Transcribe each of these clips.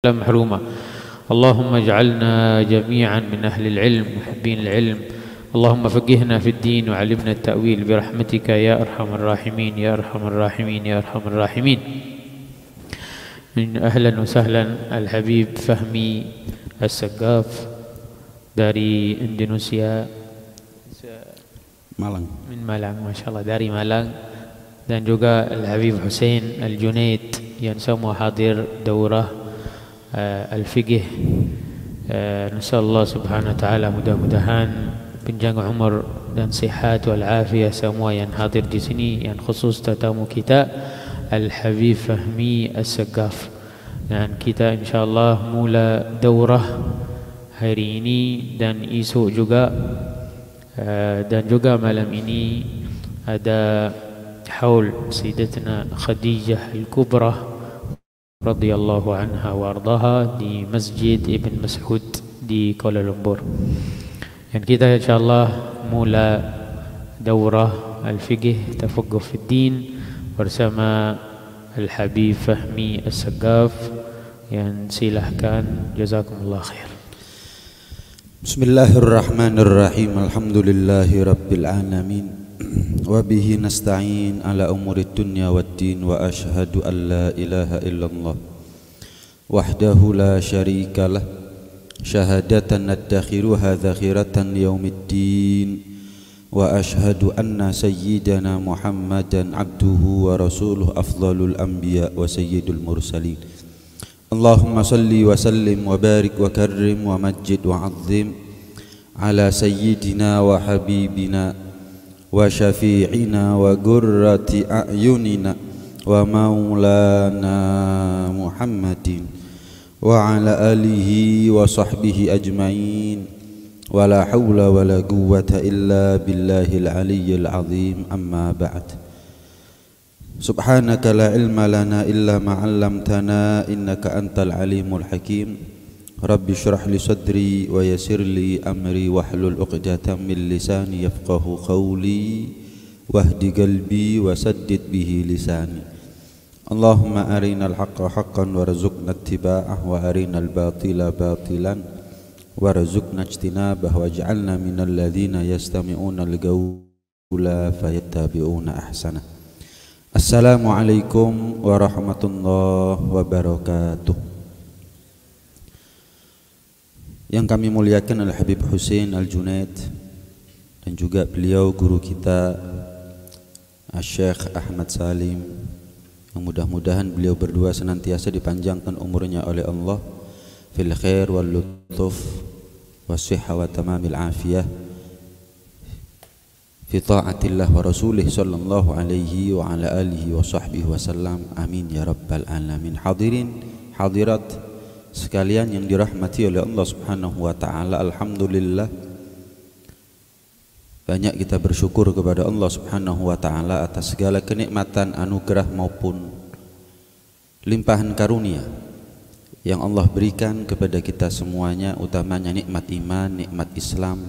محرومة. اللهم اجعلنا جميعا من أهل العلم محبين العلم. اللهم فقهنا في الدين وعلمنا التأويل برحمتك يا أرحم الراحمين يا أرحم الراحمين يا أرحم الراحمين. من أهلا وسهلا الحبيب فهمي السقاف dari Indonesia, Malang. من Malang, Masya Allah, dari Malang. Dan juga Al-Habib Hussein Al-Junaid yang semua hadir daurah Al-Fiqh. Nasallahu subhanahu wa ta'ala mudah-mudahan panjang umur dan sehat wal afiyah semua yang hadir di sini, yang khusus tetamu kita Al-Habib Fahmi As-Saqqaf. Dan kita insyaallah mula daurah hari ini dan esok juga, dan juga malam ini ada haul Sayyidatina Khadijah Al-Kubra radhiyallahu anha wa ardaha di Masjid Ibn Mas'ud di Kuala Lumpur. Dan kita insyaallah mula daurah Al-Fiqh Tafaqquh fi Din bersama Al-Habib Fahmi As-Saqqaf, yang silahkan, jazakumullah khair. Bismillahirrahmanirrahim. Alhamdulillahi rabbil alamin. Wa bihi nasta'in ala umurid dunya waddin, wa ashhadu an la ilaha illallah wahdahu la syarika lah, syahadatan nadakhiruha dhakhiratan yaumiddin, wa ashhadu anna sayyidana Muhammadan abduhu wa rasuluh afdalul anbiya wa sayyidul mursalin. Allahumma salli wa sallim wa barik wa karrim wa majid wa azzim ala sayyidina wa habibina wa syafi'ina wa gurrati a'yunina wa maulana Muhammadin wa ala alihi wa sahbihi ajma'in, wa la hawla wa la quwwata illa billahil aliyyil azim. Amma ba'd. Subhanaka la ilma lana illa ma 'allamtana innaka antal alimul hakim. Rabbi shrah li sadri wa yassir li amri wahlul 'uqdatam min lisani yafqahu qawli wahdi qalbi wa saddid bihi lisani. Allahumma arinal haqqa haqqan warzuqna ittiba'ah wa arinal batila batilan warzuqna ijtinabah waj'alna minal ladzina yastami'una al-qawla fayattabi'una ahsanah. Assalamualaikum warahmatullahi wabarakatuh. Yang kami muliakan Al-Habib Hussein Al-Junaid dan juga beliau guru kita Syekh Ahmad Salim, yang mudah-mudahan beliau berdua senantiasa dipanjangkan umurnya oleh Allah fil khair wal lutuf wassihha wa tamamil afiyah fi ta'atillah wa rasulih sallallahu alaihi wa ala alihi wa sahbihi wasallam. Amin ya rabbal alamin. Hadirin hadirat sekalian yang dirahmati oleh Allah subhanahu wa ta'ala, alhamdulillah banyak kita bersyukur kepada Allah subhanahu wa ta'ala atas segala kenikmatan, anugerah maupun limpahan karunia yang Allah berikan kepada kita semuanya, utamanya nikmat iman, nikmat Islam,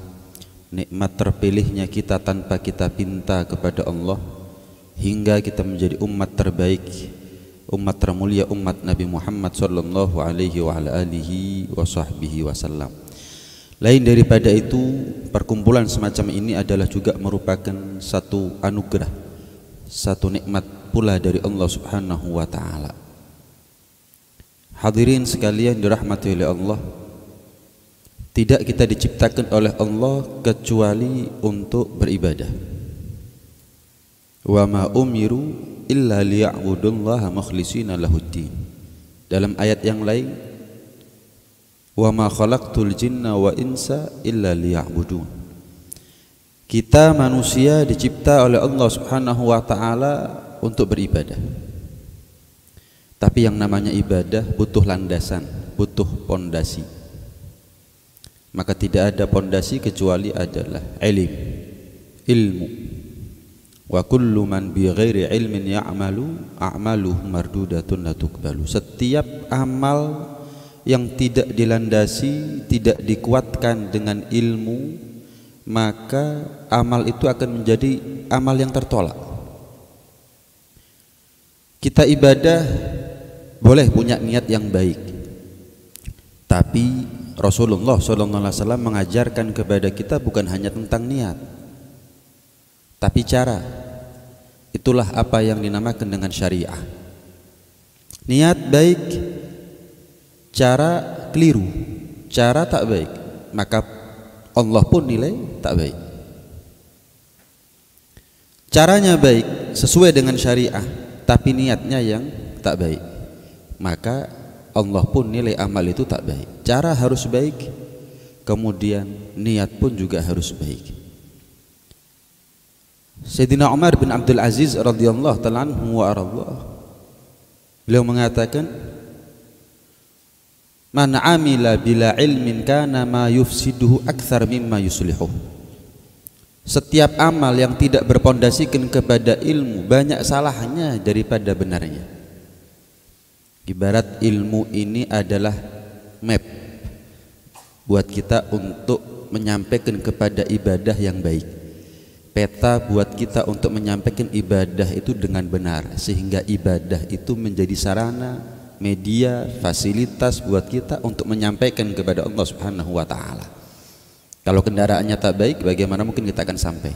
nikmat terpilihnya kita tanpa kita pinta kepada Allah, hingga kita menjadi umat terbaik, umat termulia, umat Nabi Muhammad sallallahu alaihi wa ala alihi wa sahbihi wasallam. Lain daripada itu, perkumpulan semacam ini adalah juga merupakan satu anugerah, satu nikmat pula dari Allah subhanahu wa ta'ala. Hadirin sekalian dirahmati oleh Allah, tidak kita diciptakan oleh Allah kecuali untuk beribadah. Wa ma umiru illa liya'budullaha mukhlishina lahuddin. Dalam ayat yang lain, wa ma khalaqtul jinna wa insa illa liya'budun. Kita manusia dicipta oleh Allah subhanahu wa ta'ala untuk beribadah. Tapi yang namanya ibadah butuh landasan, butuh pondasi. Maka tidak ada pondasi kecuali adalah ilmu. Wa kullu man bi ghairi ilmin ya'malu a'maluhu mardudatun la tuqbalu. Setiap amal yang tidak dilandasi, tidak dikuatkan dengan ilmu, maka amal itu akan menjadi amal yang tertolak. Kita ibadah boleh punya niat yang baik, Tapi Rasulullah SAW mengajarkan kepada kita bukan hanya tentang niat, tapi cara. Itulah apa yang dinamakan dengan syariah. Niat baik, cara keliru, cara tak baik, maka Allah pun nilai tak baik. Caranya baik sesuai dengan syariah, tapi niatnya yang tak baik, maka Allah pun nilai amal itu tak baik. Cara harus baik, kemudian niat pun juga harus baik. Sayyidina Umar bin Abdul Aziz radhiyallahu ta'ala anhu wa aradhah, beliau mengatakan, man amila bila ilmin kana ma yufsiduhu akthar mimma yuslihuh. Setiap amal yang tidak berpondasikan kepada ilmu banyak salahnya daripada benarnya. Ibarat ilmu ini adalah map buat kita untuk menyampaikan kepada ibadah yang baik, peta buat kita untuk menyampaikan ibadah itu dengan benar, sehingga ibadah itu menjadi sarana, media, fasilitas buat kita untuk menyampaikan kepada Allah Subhanahu wa ta'ala. Kalau kendaraannya tak baik, bagaimana mungkin kita akan sampai?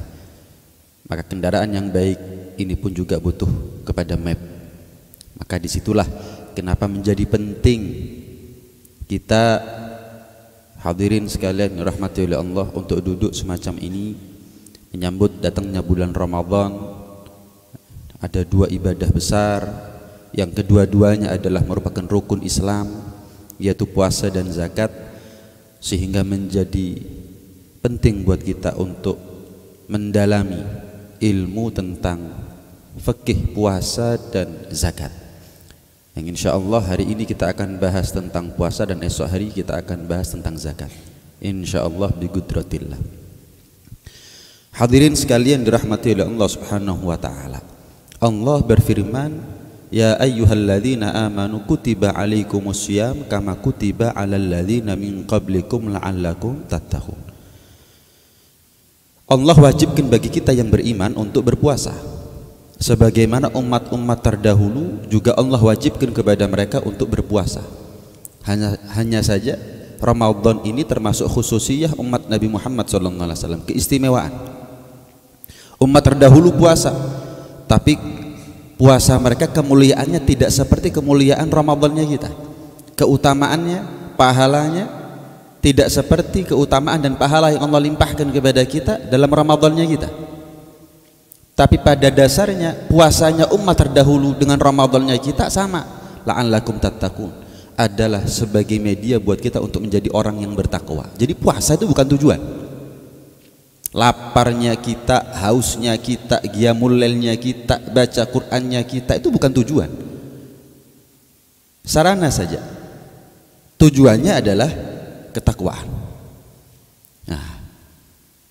Maka kendaraan yang baik ini pun juga butuh kepada map. Maka disitulah kenapa menjadi penting kita hadirin sekalian rahmati oleh Allah untuk duduk semacam ini menyambut datangnya bulan Ramadan. Ada dua ibadah besar yang kedua-duanya adalah merupakan rukun Islam, yaitu puasa dan zakat, sehingga menjadi penting buat kita untuk mendalami ilmu tentang fikih puasa dan zakat. Yang insya Allah hari ini kita akan bahas tentang puasa dan esok hari kita akan bahas tentang zakat, insya Allah bi qudratillah. Hadirin sekalian dirahmati oleh Allah Subhanahu wa ta'ala, Allah berfirman, ya ayyuhalladzina amanu kutiba alaikumusiyam kama kutiba alal ladzina min qablikum la'allakum tattaqun. Allah wajibkan bagi kita yang beriman untuk berpuasa, sebagaimana umat-umat terdahulu juga Allah wajibkan kepada mereka untuk berpuasa. Hanya saja Ramadan ini termasuk khususiyah umat Nabi Muhammad SAW, keistimewaan. Umat terdahulu puasa, tapi puasa mereka kemuliaannya tidak seperti kemuliaan Ramadannya kita. Keutamaannya, pahalanya tidak seperti keutamaan dan pahala yang Allah limpahkan kepada kita dalam Ramadannya kita. Tapi pada dasarnya puasanya umat terdahulu dengan Ramadannya kita sama. La'allakum tattaqun, adalah sebagai media buat kita untuk menjadi orang yang bertakwa. Jadi puasa itu bukan tujuan. Laparnya kita, hausnya kita, qiyamul lailnya kita, baca Qur'annya kita, itu bukan tujuan. Sarana saja. Tujuannya adalah ketakwaan. Nah,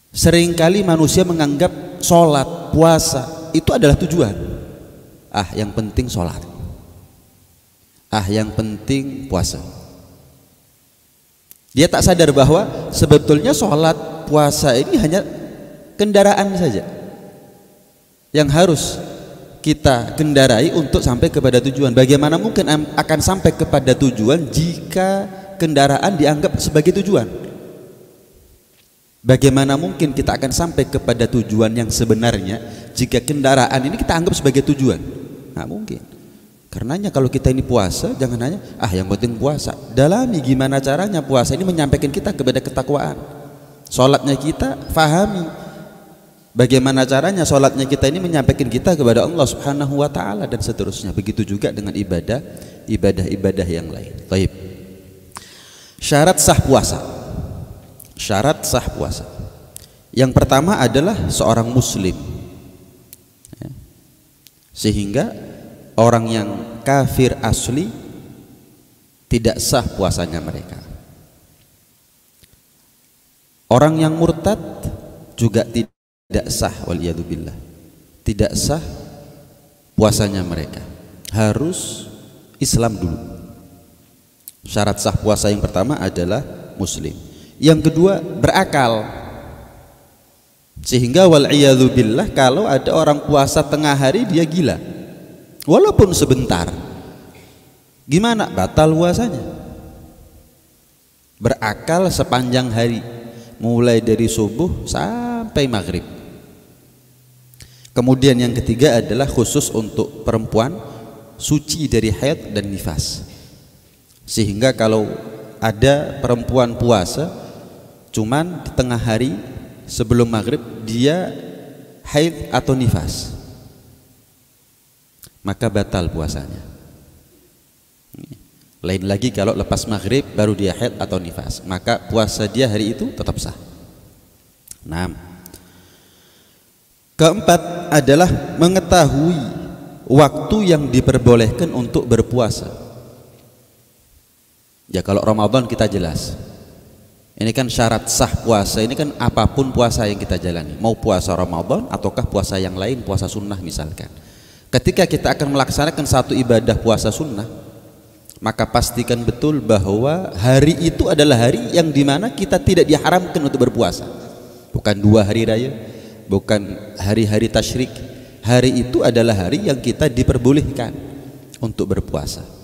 seringkali manusia menganggap sholat, puasa itu adalah tujuan. Yang penting sholat, yang penting puasa. Dia tak sadar bahwa sebetulnya sholat, puasa ini hanya kendaraan saja yang harus kita kendarai untuk sampai kepada tujuan. Bagaimana mungkin akan sampai kepada tujuan jika kendaraan dianggap sebagai tujuan? Bagaimana mungkin kita akan sampai kepada tujuan yang sebenarnya jika kendaraan ini kita anggap sebagai tujuan? Nggak mungkin. Karenanya kalau kita ini puasa, jangan hanya yang penting puasa. Dalami gimana caranya puasa ini menyampaikan kita kepada ketakwaan. Sholatnya kita fahami bagaimana caranya sholatnya kita ini menyampaikan kita kepada Allah Subhanahu wa ta'ala, dan seterusnya. Begitu juga dengan ibadah yang lain. Baik. Syarat sah puasa. Syarat sah puasa. Yang pertama adalah seorang muslim. Sehingga orang yang kafir asli tidak sah puasanya mereka. Orang yang murtad juga tidak sah, waliyadzubillah. Tidak sah puasanya mereka. Harus Islam dulu. Syarat sah puasa yang pertama adalah muslim. Yang kedua, berakal. Sehingga wal'iyadzubillah, kalau ada orang puasa tengah hari dia gila, walaupun sebentar, gimana? Batal puasanya. berakal sepanjang hari, mulai dari subuh sampai maghrib. Kemudian yang ketiga adalah khusus untuk perempuan, suci dari haid dan nifas. Sehingga kalau ada perempuan puasa cuman di tengah hari sebelum maghrib dia haid atau nifas, maka batal puasanya. Lain lagi kalau lepas maghrib baru dia haid atau nifas, maka puasa dia hari itu tetap sah. 6. Keempat adalah mengetahui waktu yang diperbolehkan untuk berpuasa. Ya kalau Ramadan kita jelas, ini kan syarat sah puasa, ini kan apapun puasa yang kita jalani, mau puasa Ramadan ataukah puasa yang lain, puasa sunnah misalkan. Ketika kita akan melaksanakan satu ibadah puasa sunnah, maka pastikan betul bahwa hari itu adalah hari yang dimana kita tidak diharamkan untuk berpuasa. Bukan 2 hari raya, bukan hari-hari tasyrik. Hari itu adalah hari yang kita diperbolehkan untuk berpuasa.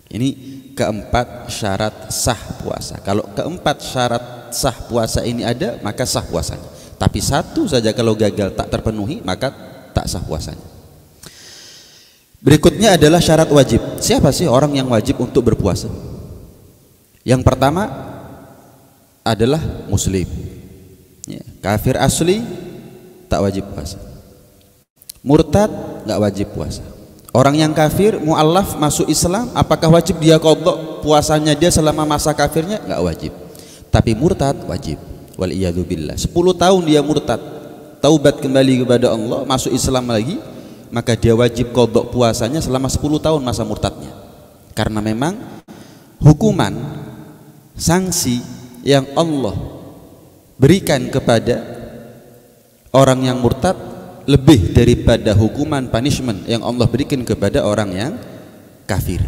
Ini keempat syarat sah puasa. Kalau keempat syarat sah puasa ini ada, maka sah puasanya. Tapi satu saja kalau gagal tak terpenuhi, maka tak sah puasanya. Berikutnya adalah syarat wajib. Siapa sih orang yang wajib untuk berpuasa? Yang pertama adalah muslim. Ya, kafir asli tak wajib puasa. Murtad nggak wajib puasa. Orang yang kafir mu'allaf masuk Islam, apakah wajib dia qadha puasanya dia selama masa kafirnya? Nggak wajib. Tapi murtad wajib. Wal iyadu billah. 10 tahun dia murtad, taubat kembali kepada Allah, masuk Islam lagi, maka dia wajib qadha puasanya selama 10 tahun masa murtadnya. Karena memang hukuman sanksi yang Allah berikan kepada orang yang murtad lebih daripada hukuman punishment yang Allah berikan kepada orang yang kafir.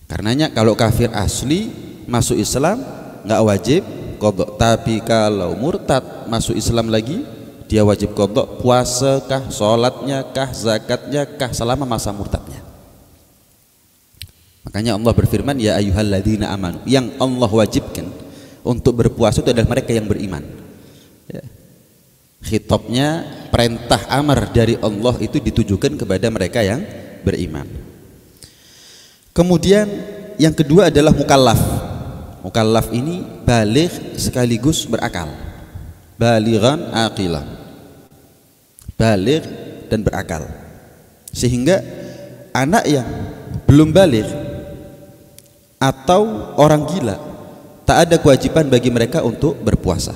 Karenanya kalau kafir asli masuk Islam nggak wajib qadha, tapi kalau murtad masuk Islam lagi dia wajib qadha puasa kah, sholatnya kah, zakatnya kah selama masa murtadnya. Makanya Allah berfirman, ya ayyuhalladzina amanu, yang Allah wajibkan untuk berpuasa itu adalah mereka yang beriman. Ya. Khitabnya perintah amar dari Allah itu ditujukan kepada mereka yang beriman. Kemudian yang kedua adalah mukallaf. Mukallaf ini baligh sekaligus berakal. Balighan aqilah. Baligh dan berakal. Sehingga anak yang belum baligh atau orang gila tak ada kewajiban bagi mereka untuk berpuasa.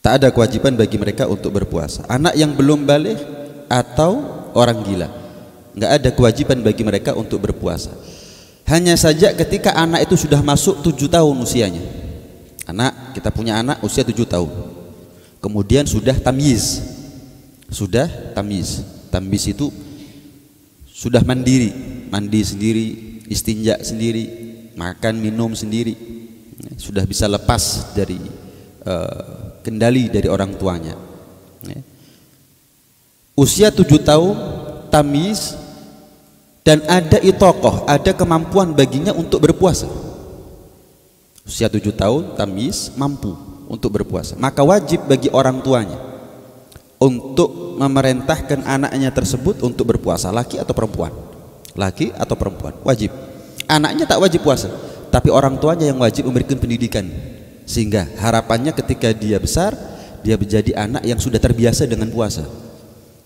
Tak ada kewajiban bagi mereka untuk berpuasa. Anak yang belum baligh atau orang gila, nggak ada kewajiban bagi mereka untuk berpuasa. Hanya saja ketika anak itu sudah masuk 7 tahun usianya. Kita punya anak usia 7 tahun. Kemudian sudah tamyiz. Sudah tamyiz. Tamyiz itu sudah mandiri, mandi sendiri, istinja sendiri, makan minum sendiri, sudah bisa lepas dari kendali dari orang tuanya. Usia 7 tahun tamyiz dan ada itoqoh, ada kemampuan baginya untuk berpuasa. Usia 7 tahun tamyiz mampu untuk berpuasa, maka wajib bagi orang tuanya untuk memerintahkan anaknya tersebut untuk berpuasa, laki atau perempuan. Laki atau perempuan wajib. Anaknya tak wajib puasa, tapi orang tuanya yang wajib memberikan pendidikan, sehingga harapannya ketika dia besar dia menjadi anak yang sudah terbiasa dengan puasa.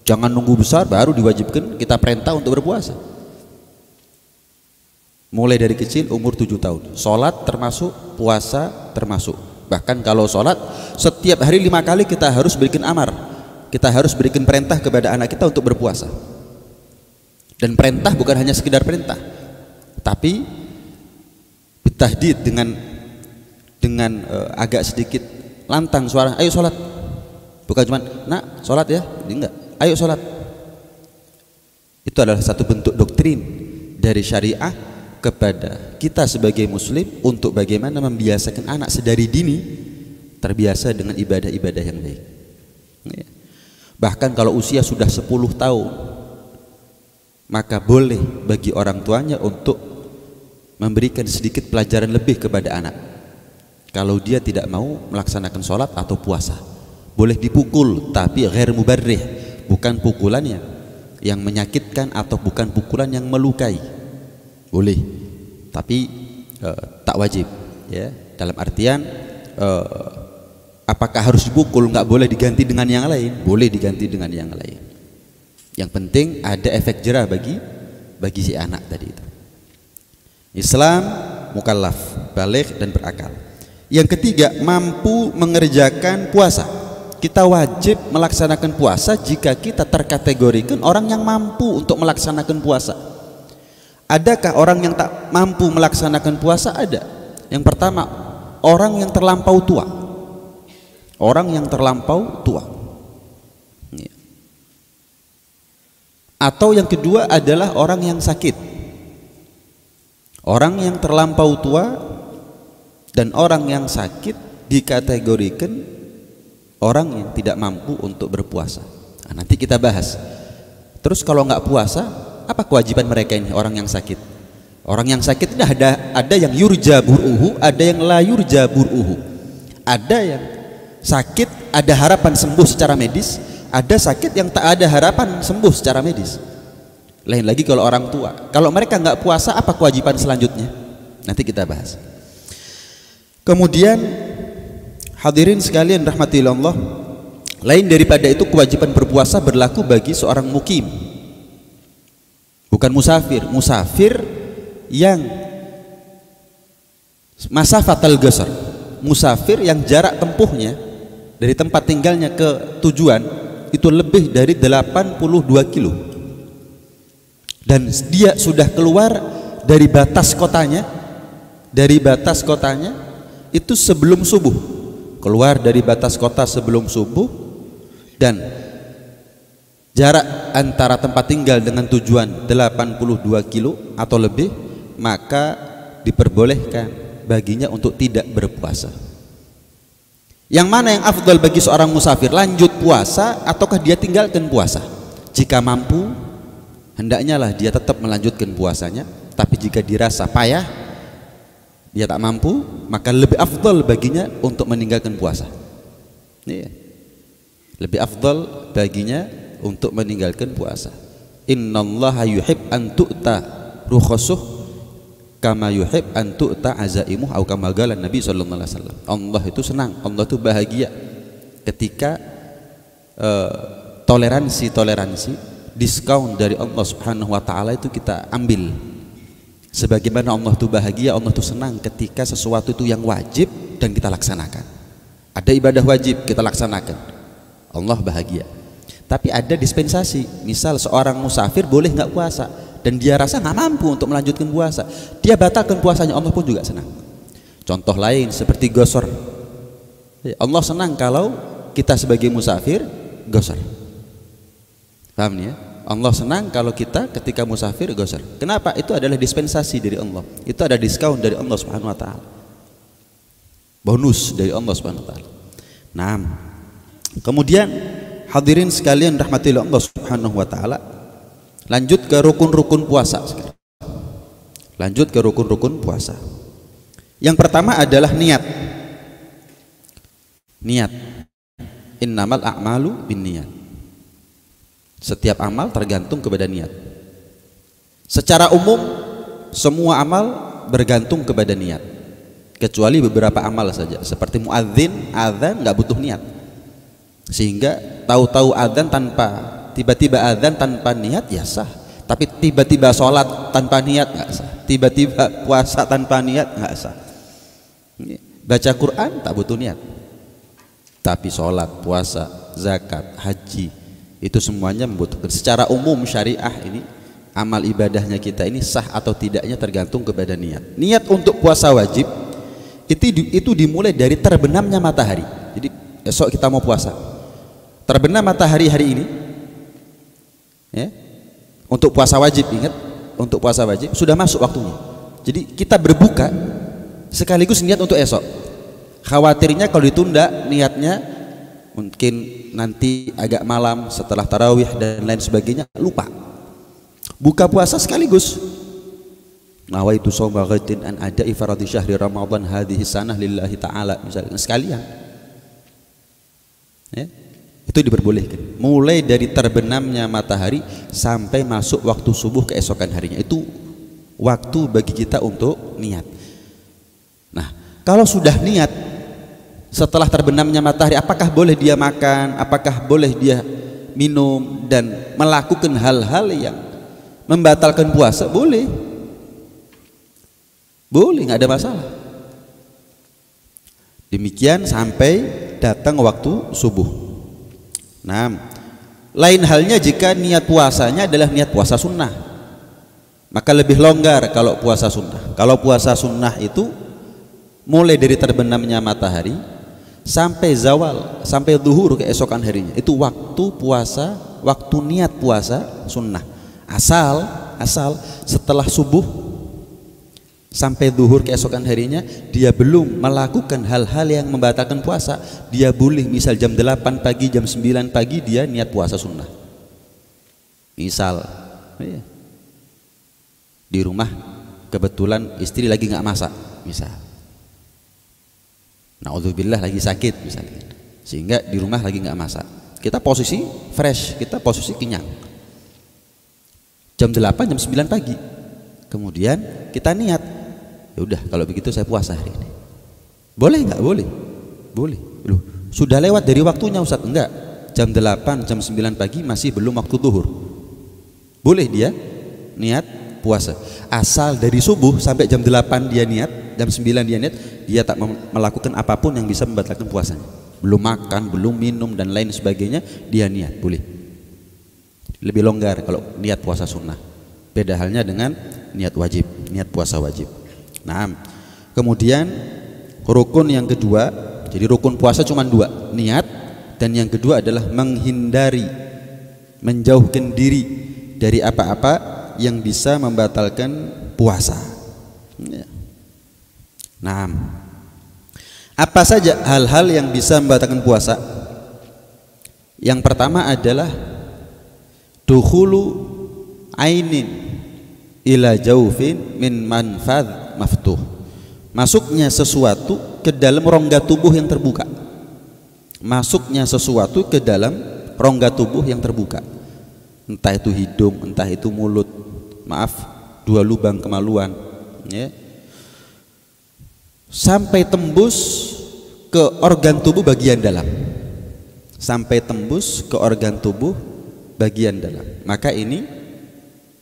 Jangan nunggu besar baru diwajibkan kita perintah untuk berpuasa. Mulai dari kecil umur 7 tahun, sholat termasuk, puasa termasuk. Bahkan kalau sholat setiap hari 5 kali kita harus berikan amar, kita harus berikan perintah kepada anak kita untuk berpuasa. Dan perintah bukan hanya sekedar perintah, tapi bitahdid dengan agak sedikit lantang suara, ayo sholat. Bukan cuma nak sholat ya, enggak, ayo sholat. Itu adalah satu bentuk doktrin dari syariah kepada kita sebagai muslim untuk bagaimana membiasakan anak sedari dini terbiasa dengan ibadah-ibadah yang baik. Bahkan kalau usia sudah 10 tahun, maka boleh bagi orang tuanya untuk memberikan sedikit pelajaran lebih kepada anak. Kalau dia tidak mau melaksanakan sholat atau puasa, boleh dipukul, tapi ghair mubarrih, bukan pukulannya yang menyakitkan atau bukan pukulan yang melukai. Boleh, tapi tak wajib, ya. Dalam artian apakah harus dipukul? Nggak boleh diganti dengan yang lain. Boleh diganti dengan yang lain. Yang penting ada efek jerah bagi si anak tadi itu. Islam mukallaf, baligh dan berakal. Yang ketiga, mampu mengerjakan puasa. Kita wajib melaksanakan puasa jika kita terkategorikan orang yang mampu untuk melaksanakan puasa. Adakah orang yang tak mampu melaksanakan puasa? Ada. Yang pertama, orang yang terlampau tua. Orang yang terlampau tua. Atau yang kedua adalah orang yang sakit. Orang yang terlampau tua dan orang yang sakit dikategorikan orang yang tidak mampu untuk berpuasa. Nah, nanti kita bahas. Terus kalau nggak puasa, apa kewajiban mereka ini, orang yang sakit? Orang yang sakit ini ada yang yurja bur'uhu, ada yang la yurja bur'uhu. Ada yang sakit ada harapan sembuh secara medis, ada sakit yang tak ada harapan sembuh secara medis. Lain lagi kalau orang tua. Kalau mereka nggak puasa, apa kewajiban selanjutnya? Nanti kita bahas. Kemudian hadirin sekalian rahmatillah, lain daripada itu kewajiban berpuasa berlaku bagi seorang mukim, bukan musafir. Musafir yang masafatal qasar, musafir yang jarak tempuhnya dari tempat tinggalnya ke tujuan itu lebih dari 82 kilo dan dia sudah keluar dari batas kotanya, itu sebelum subuh, keluar dari batas kota sebelum subuh, dan jarak antara tempat tinggal dengan tujuan 82 kilo atau lebih, maka diperbolehkan baginya untuk tidak berpuasa. Yang mana yang afdal bagi seorang musafir, lanjut puasa ataukah dia tinggalkan puasa? Jika mampu, hendaknya lah dia tetap melanjutkan puasanya, tapi jika dirasa payah, dia tak mampu, maka lebih afdal baginya untuk meninggalkan puasa. Lebih afdal baginya untuk meninggalkan puasa. Innallaha yuhib an tu'ta rukhasuh kama yuhib an tu'ta azaimuh, atau kama qala Nabi sallallahu alaihi wasallam. Allah itu senang, Allah itu bahagia ketika toleransi diskon dari Allah Subhanahu wa taala itu kita ambil. Sebagaimana Allah itu bahagia, Allah itu senang ketika sesuatu itu yang wajib dan kita laksanakan. Ada ibadah wajib kita laksanakan, Allah bahagia. Tapi ada dispensasi, misal seorang musafir boleh nggak puasa dan dia rasa nggak mampu untuk melanjutkan puasa, dia batalkan puasanya, Allah pun juga senang. Contoh lain seperti gosor, Allah senang kalau kita sebagai musafir gosor. Paham nih ya? Allah senang kalau kita ketika musafir gosor. Kenapa? Itu adalah dispensasi dari Allah. Itu ada diskon dari Allah Subhanahu wa taala. Bonus dari Allah Subhanahu wa taala. Nah, kemudian hadirin sekalian rahmatillah Allah Subhanahu wa taala, lanjut ke rukun-rukun puasa sekarang. Lanjut ke rukun-rukun puasa. Yang pertama adalah niat. Niat. Innamal a'malu binniyat. Setiap amal tergantung kepada niat. Secara umum semua amal bergantung kepada niat, kecuali beberapa amal saja, seperti muadzin, adzan nggak butuh niat. Sehingga tahu-tahu adzan tiba-tiba adzan tanpa niat ya sah. Tapi tiba-tiba sholat tanpa niat nggak sah. Tiba-tiba puasa tanpa niat nggak sah. Baca Quran tak butuh niat. Tapi sholat, puasa, zakat, haji, itu semuanya membutuhkan. Secara umum syariah ini, amal ibadahnya kita ini sah atau tidaknya tergantung kepada niat. Niat untuk puasa wajib itu dimulai dari terbenamnya matahari. Jadi esok kita mau puasa, terbenam matahari hari ini ya, untuk puasa wajib, ingat, untuk puasa wajib sudah masuk waktunya. Jadi kita berbuka sekaligus niat untuk esok. Khawatirnya kalau ditunda niatnya, mungkin nanti agak malam setelah tarawih dan lain sebagainya, lupa. Buka puasa sekaligus nawaitu shauma ghadin an ada'i faradhi syahri ramadhan hadhihi sanah lillahi ta'ala, misalnya sekalian ya, itu diperbolehkan mulai dari terbenamnya matahari sampai masuk waktu subuh keesokan harinya. Itu waktu bagi kita untuk niat. Nah, kalau sudah niat setelah terbenamnya matahari, apakah boleh dia makan, apakah boleh dia minum dan melakukan hal-hal yang membatalkan puasa? Boleh, nggak ada masalah. Demikian sampai datang waktu subuh. Nah, lain halnya jika niat puasanya adalah niat puasa sunnah, maka lebih longgar kalau puasa sunnah. Kalau puasa sunnah itu mulai dari terbenamnya matahari sampai zawal, sampai zuhur keesokan harinya, itu waktu puasa, waktu niat puasa sunnah. Asal setelah subuh sampai zuhur keesokan harinya dia belum melakukan hal-hal yang membatalkan puasa, dia boleh misal jam 8 pagi, jam 9 pagi dia niat puasa sunnah. Misal di rumah kebetulan istri lagi nggak masak, misal na'udzubillah lagi sakit misalnya, sehingga di rumah lagi nggak masak, kita posisi fresh, kita posisi kenyang, jam 8 jam 9 pagi, kemudian kita niat, ya udah kalau begitu saya puasa hari ini. Boleh nggak? Boleh. Loh, sudah lewat dari waktunya Ustaz? Enggak, jam 8 jam 9 pagi masih belum waktu zuhur, boleh dia niat puasa. Asal dari subuh sampai jam 8 dia niat, jam 9 dia niat, dia tak melakukan apapun yang bisa membatalkan puasanya, belum makan, belum minum dan lain sebagainya, dia niat, boleh. Lebih longgar kalau niat puasa sunnah. Beda halnya dengan niat wajib, niat puasa wajib. Nah, kemudian rukun yang kedua, jadi rukun puasa cuma 2, niat, dan yang kedua adalah menghindari, menjauhkan diri dari apa-apa yang bisa membatalkan puasa. Nah, apa saja hal-hal yang bisa membatalkan puasa? Yang pertama adalah dukhulu ainin ila jaufin min manfadh maftuh, masuknya sesuatu ke dalam rongga tubuh yang terbuka. Masuknya sesuatu ke dalam rongga tubuh yang terbuka, entah itu hidung, entah itu mulut, maaf, 2 lubang kemaluan ya, sampai tembus ke organ tubuh bagian dalam, sampai tembus ke organ tubuh bagian dalam, maka ini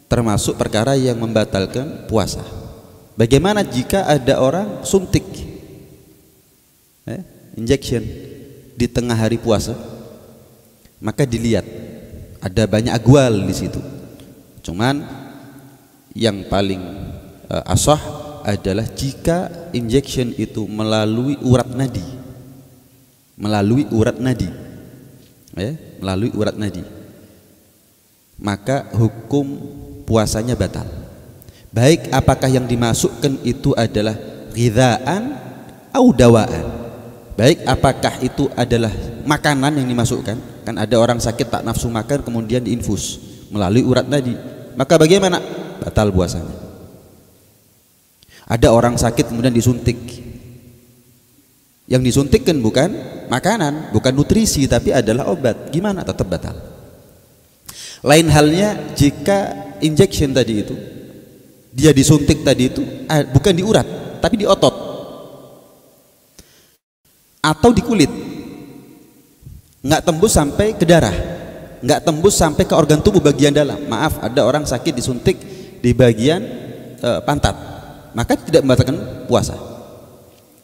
termasuk perkara yang membatalkan puasa. Bagaimana jika ada orang suntik injection di tengah hari puasa? Maka dilihat, ada banyak akwal di situ, cuman yang paling asah adalah jika injection itu melalui urat nadi, melalui urat nadi, maka hukum puasanya batal. Baik apakah yang dimasukkan itu adalah ghidhaan atau dawaan, baik apakah itu adalah makanan yang dimasukkan, kan ada orang sakit tak nafsu makan kemudian diinfus melalui urat nadi, maka bagaimana? Batal puasanya. Ada orang sakit kemudian disuntik, yang disuntikkan bukan makanan, bukan nutrisi, tapi adalah obat, gimana? Tetap batal. Lain halnya jika injection tadi itu, dia disuntik tadi itu bukan di urat tapi di otot atau di kulit, nggak tembus sampai ke darah, nggak tembus sampai ke organ tubuh bagian dalam. Maaf, ada orang sakit disuntik di bagian pantat, maka tidak membatalkan puasa.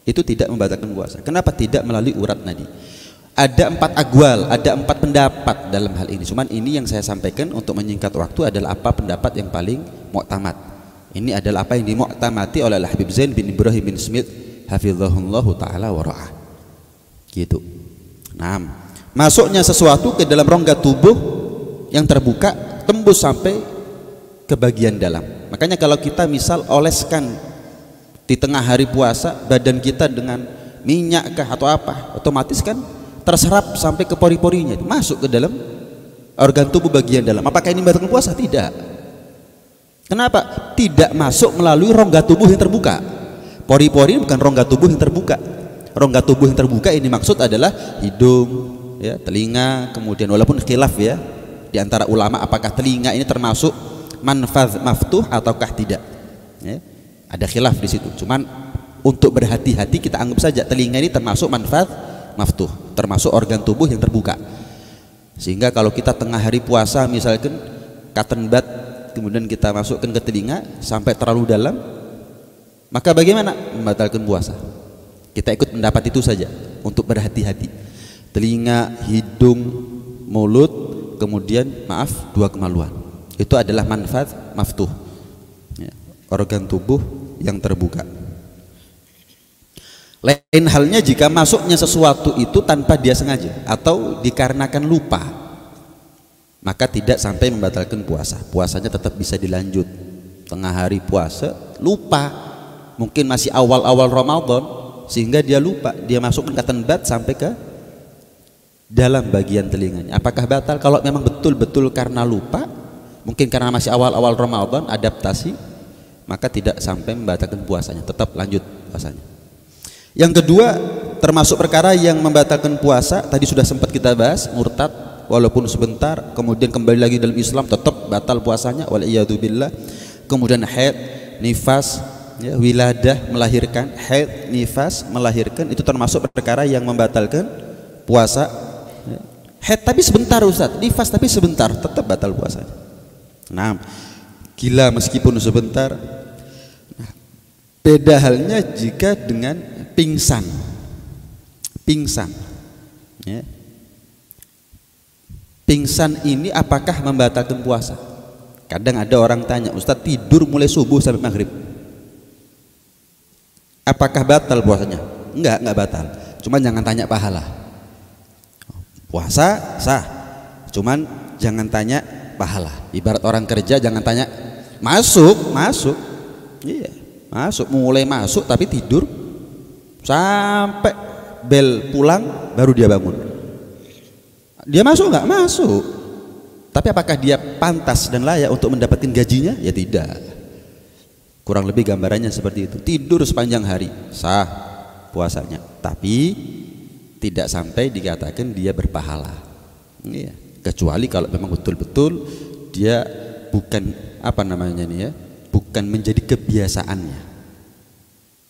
Itu tidak membatalkan puasa. Kenapa? Tidak melalui urat nadi. Ada 4 akwal, ada 4 pendapat dalam hal ini. Cuman ini yang saya sampaikan untuk menyingkat waktu adalah apa pendapat yang paling mu'tamad. Ini adalah apa yang dimuktamati oleh Habib Zain bin Ibrahim bin Smith hafizahullahu taala wa ra'ah. Gitu. Nah, masuknya sesuatu ke dalam rongga tubuh yang terbuka tembus sampai ke bagian dalam. Makanya kalau kita misal oleskan di tengah hari puasa badan kita dengan minyak kah atau apa, otomatis kan terserap sampai ke pori-porinya, masuk ke dalam organ tubuh bagian dalam. Apakah ini membatalkan puasa? Tidak. Kenapa? Tidak masuk melalui rongga tubuh yang terbuka. Pori-pori bukan rongga tubuh yang terbuka. Rongga tubuh yang terbuka ini maksud adalah hidung, ya, telinga, kemudian walaupun khilaf ya di antara ulama apakah telinga ini termasuk manfaz maftuh ataukah tidak. Ya, ada khilaf di situ. Cuman untuk berhati-hati kita anggap saja telinga ini termasuk manfaz maftuh, termasuk organ tubuh yang terbuka. Sehingga kalau kita tengah hari puasa misalkan cotton bud kemudian kita masukkan ke telinga sampai terlalu dalam, maka bagaimana? Membatalkan puasa. Kita ikut pendapat itu saja untuk berhati-hati. Telinga, hidung, mulut, kemudian dua kemaluan. Itu adalah manfaz maftuh, ya, organ tubuh yang terbuka. Lain halnya jika masuknya sesuatu itu tanpa dia sengaja atau dikarenakan lupa, maka tidak sampai membatalkan puasa. Puasanya tetap bisa dilanjut. Tengah hari puasa lupa, mungkin masih awal-awal Ramadan sehingga dia lupa, dia masukkan cotton bud sampai ke dalam bagian telinganya. Apakah batal? Kalau memang betul-betul karena lupa, mungkin karena masih awal-awal Ramadan adaptasi, maka tidak sampai membatalkan puasanya, tetap lanjut puasanya. Yang kedua, termasuk perkara yang membatalkan puasa, tadi sudah sempat kita bahas, murtad walaupun sebentar, kemudian kembali lagi dalam Islam tetap batal puasanya, waliyadzubillah. Kemudian haid, nifas, ya, wiladah melahirkan, haid, nifas melahirkan, itu termasuk perkara yang membatalkan puasa. Haid tapi sebentar Ustaz, nifas tapi sebentar, tetap batal puasanya. Nah, gila meskipun sebentar. Nah, beda halnya jika dengan pingsan, ya. Pingsan ini apakah membatalkan puasa? Kadang ada orang tanya, Ustaz tidur mulai subuh sampai maghrib, apakah batal puasanya? Enggak batal. Cuman jangan tanya pahala. Puasa sah, cuman jangan tanya pahala. Ibarat orang kerja jangan tanya masuk, iya, masuk, mulai masuk tapi tidur sampai bel pulang baru dia bangun. Dia masuk nggak? Masuk. Tapi apakah dia pantas dan layak untuk mendapatkan gajinya? Ya tidak. Kurang lebih gambarannya seperti itu. Tidur sepanjang hari sah puasanya, tapi tidak sampai dikatakan dia berpahala. Iya. Kecuali kalau memang betul-betul dia bukan bukan menjadi kebiasaannya.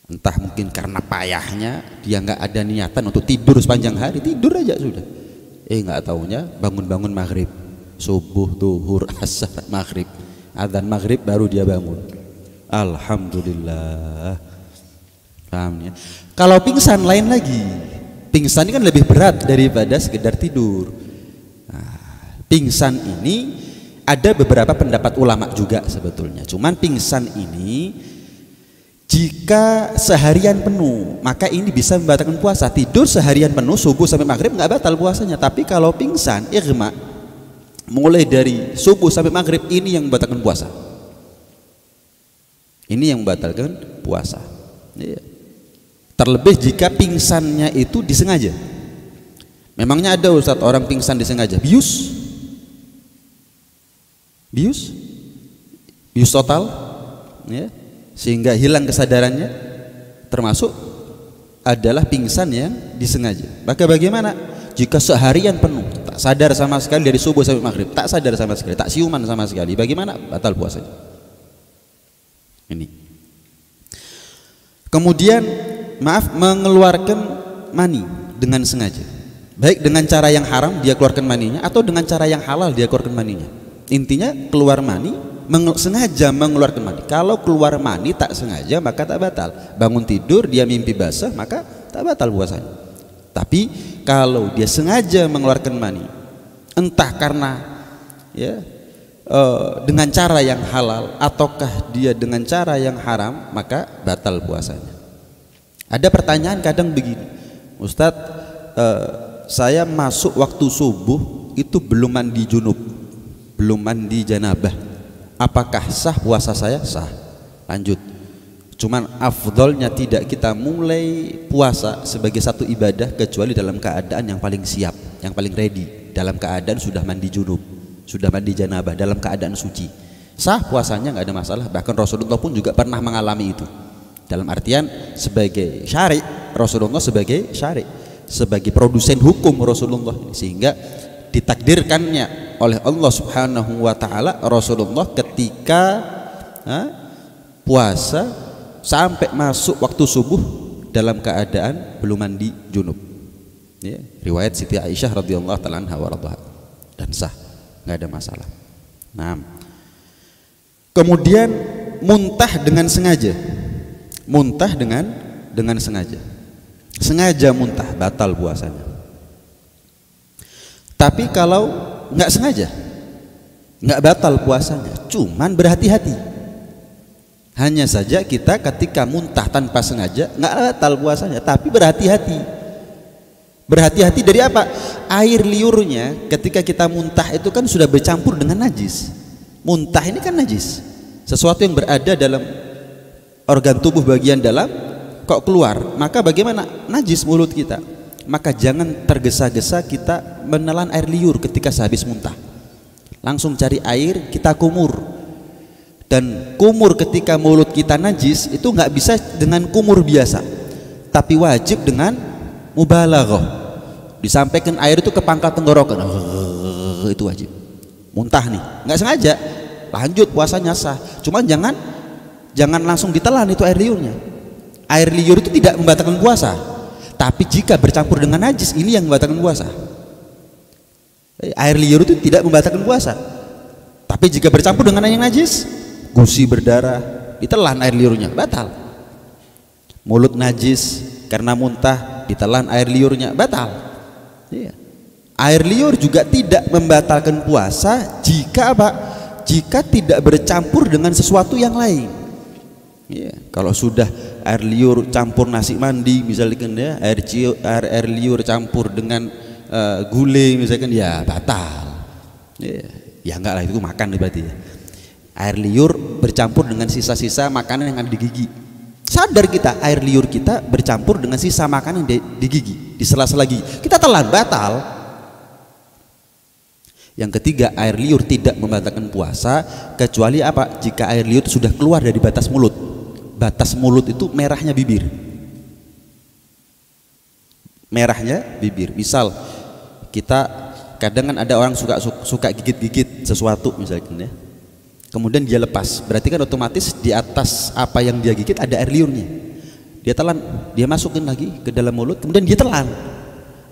Entah mungkin karena payahnya dia nggak ada niatan untuk tidur sepanjang hari, tidur aja sudah. Nggak taunya bangun-bangun maghrib, subuh, zuhur, asar, maghrib, adzan maghrib baru dia bangun. Alhamdulillah. Paham ya? Kalau pingsan lain lagi. Pingsan ini kan lebih berat daripada sekedar tidur. Nah, pingsan ini ada beberapa pendapat ulama juga sebetulnya. Cuman pingsan ini jika seharian penuh, maka ini bisa membatalkan puasa. Tidur seharian penuh, subuh sampai maghrib nggak batal puasanya. Tapi kalau pingsan, ighma, mulai dari subuh sampai maghrib, ini yang membatalkan puasa. Ini yang membatalkan puasa. Iya. Terlebih jika pingsannya itu disengaja. Memangnya ada Ustaz orang pingsan disengaja? Bius total, ya, sehingga hilang kesadarannya, termasuk adalah pingsan yang disengaja. Maka bagaimana jika seharian penuh tak sadar sama sekali dari subuh sampai maghrib, tak sadar sama sekali, tak siuman sama sekali, bagaimana? Batal puasanya. Ini. Kemudian mengeluarkan mani dengan sengaja, baik dengan cara yang haram dia keluarkan maninya atau dengan cara yang halal dia keluarkan maninya. Intinya keluar mani, sengaja mengeluarkan mani. Kalau keluar mani tak sengaja maka tak batal. Bangun tidur dia mimpi basah maka tak batal puasanya. Tapi kalau dia sengaja mengeluarkan mani, entah karena dengan cara yang halal ataukah dia dengan cara yang haram, maka batal puasanya. Ada pertanyaan kadang begini, Ustadz, saya masuk waktu subuh itu belum mandi junub, belum mandi janabah, apakah sah puasa saya? Sah, lanjut. Cuman afdolnya tidak kita mulai puasa sebagai satu ibadah kecuali dalam keadaan yang paling siap, yang paling ready, dalam keadaan sudah mandi junub, sudah mandi janabah, dalam keadaan suci. sah puasanya, nggak ada masalah. Bahkan Rasulullah pun juga pernah mengalami itu. Dalam artian sebagai syari, Rasulullah sebagai syari, sebagai produsen hukum Rasulullah, sehingga ditakdirkannya oleh Allah Subhanahu wa taala Rasulullah ketika puasa sampai masuk waktu subuh dalam keadaan belum mandi junub. Ya, riwayat Siti Aisyah radhiyallahu taala anha waradha, dan sah, nggak ada masalah. Nah, kemudian muntah dengan sengaja, muntah dengan sengaja muntah batal puasanya. Tapi kalau nggak sengaja, nggak batal puasanya, cuman berhati-hati. Hanya saja kita ketika muntah tanpa sengaja nggak batal puasanya, tapi berhati-hati. Berhati-hati dari apa? Air liurnya ketika kita muntah itu kan sudah bercampur dengan najis. Muntah ini kan najis, sesuatu yang berada dalam organ tubuh bagian dalam kok keluar, maka bagaimana? Najis mulut kita. Maka jangan tergesa-gesa kita menelan air liur ketika sehabis muntah. Langsung cari air, kita kumur. Dan kumur ketika mulut kita najis itu nggak bisa dengan kumur biasa, tapi wajib dengan mubalaghah. Disampaikan air itu ke pangkal tenggorokan, itu wajib. Muntah nih, nggak sengaja, lanjut puasanya sah. Cuman jangan langsung ditelan itu air liurnya. Air liur itu tidak membatalkan puasa, tapi jika bercampur dengan najis ini yang membatalkan puasa. Air liur itu tidak membatalkan puasa, tapi jika bercampur dengan yang najis, gusi berdarah, ditelan air liurnya, batal. Mulut najis karena muntah, ditelan air liurnya, batal. Iya. Air liur juga tidak membatalkan puasa jika apa? Jika tidak bercampur dengan sesuatu yang lain. Iya. Kalau sudah air liur campur nasi mandi misalkan ya, air liur campur dengan gulai misalkan, ya batal. Iya. Ya enggak lah, itu makan berarti ya. Air liur bercampur dengan sisa-sisa makanan yang ada di gigi. Sadar kita air liur kita bercampur dengan sisa makanan di gigi, di sela-sela gigi, kita telan, batal. Yang ketiga, air liur tidak membatalkan puasa kecuali apa? Jika air liur sudah keluar dari batas mulut. Batas mulut itu merahnya bibir. Merahnya bibir. Misal kita kadang kan ada orang suka gigit-gigit sesuatu misalkan ya. Kemudian dia lepas, berarti kan otomatis di atas apa yang dia gigit ada air liurnya. Dia telan, dia masukin lagi ke dalam mulut, kemudian dia telan.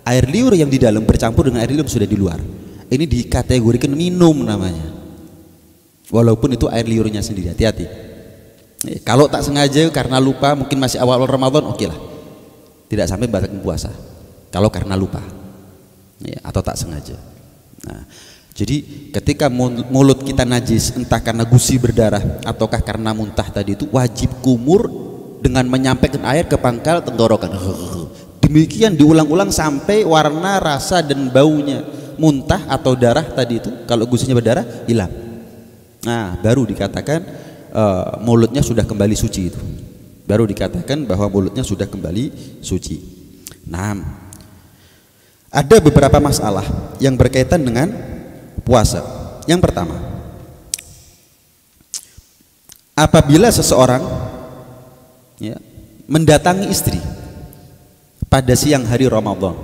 Air liur yang di dalam bercampur dengan air liur yang sudah di luar. Ini dikategorikan minum namanya. Walaupun itu air liurnya sendiri, hati-hati. Kalau tak sengaja karena lupa, mungkin masih awal Ramadan, oke lah. Tidak sampai membatalkan puasa. Kalau karena lupa, atau tak sengaja. Nah, jadi ketika mulut kita najis, entah karena gusi berdarah ataukah karena muntah tadi, itu wajib kumur dengan menyampaikan air ke pangkal tenggorokan. Demikian diulang-ulang sampai warna, rasa dan baunya muntah atau darah tadi itu, kalau gusinya berdarah, hilang. Nah, baru dikatakan mulutnya sudah kembali suci itu. Baru dikatakan bahwa mulutnya sudah kembali suci. Nah, ada beberapa masalah yang berkaitan dengan puasa. Yang pertama, apabila seseorang mendatangi istri pada siang hari Ramadan,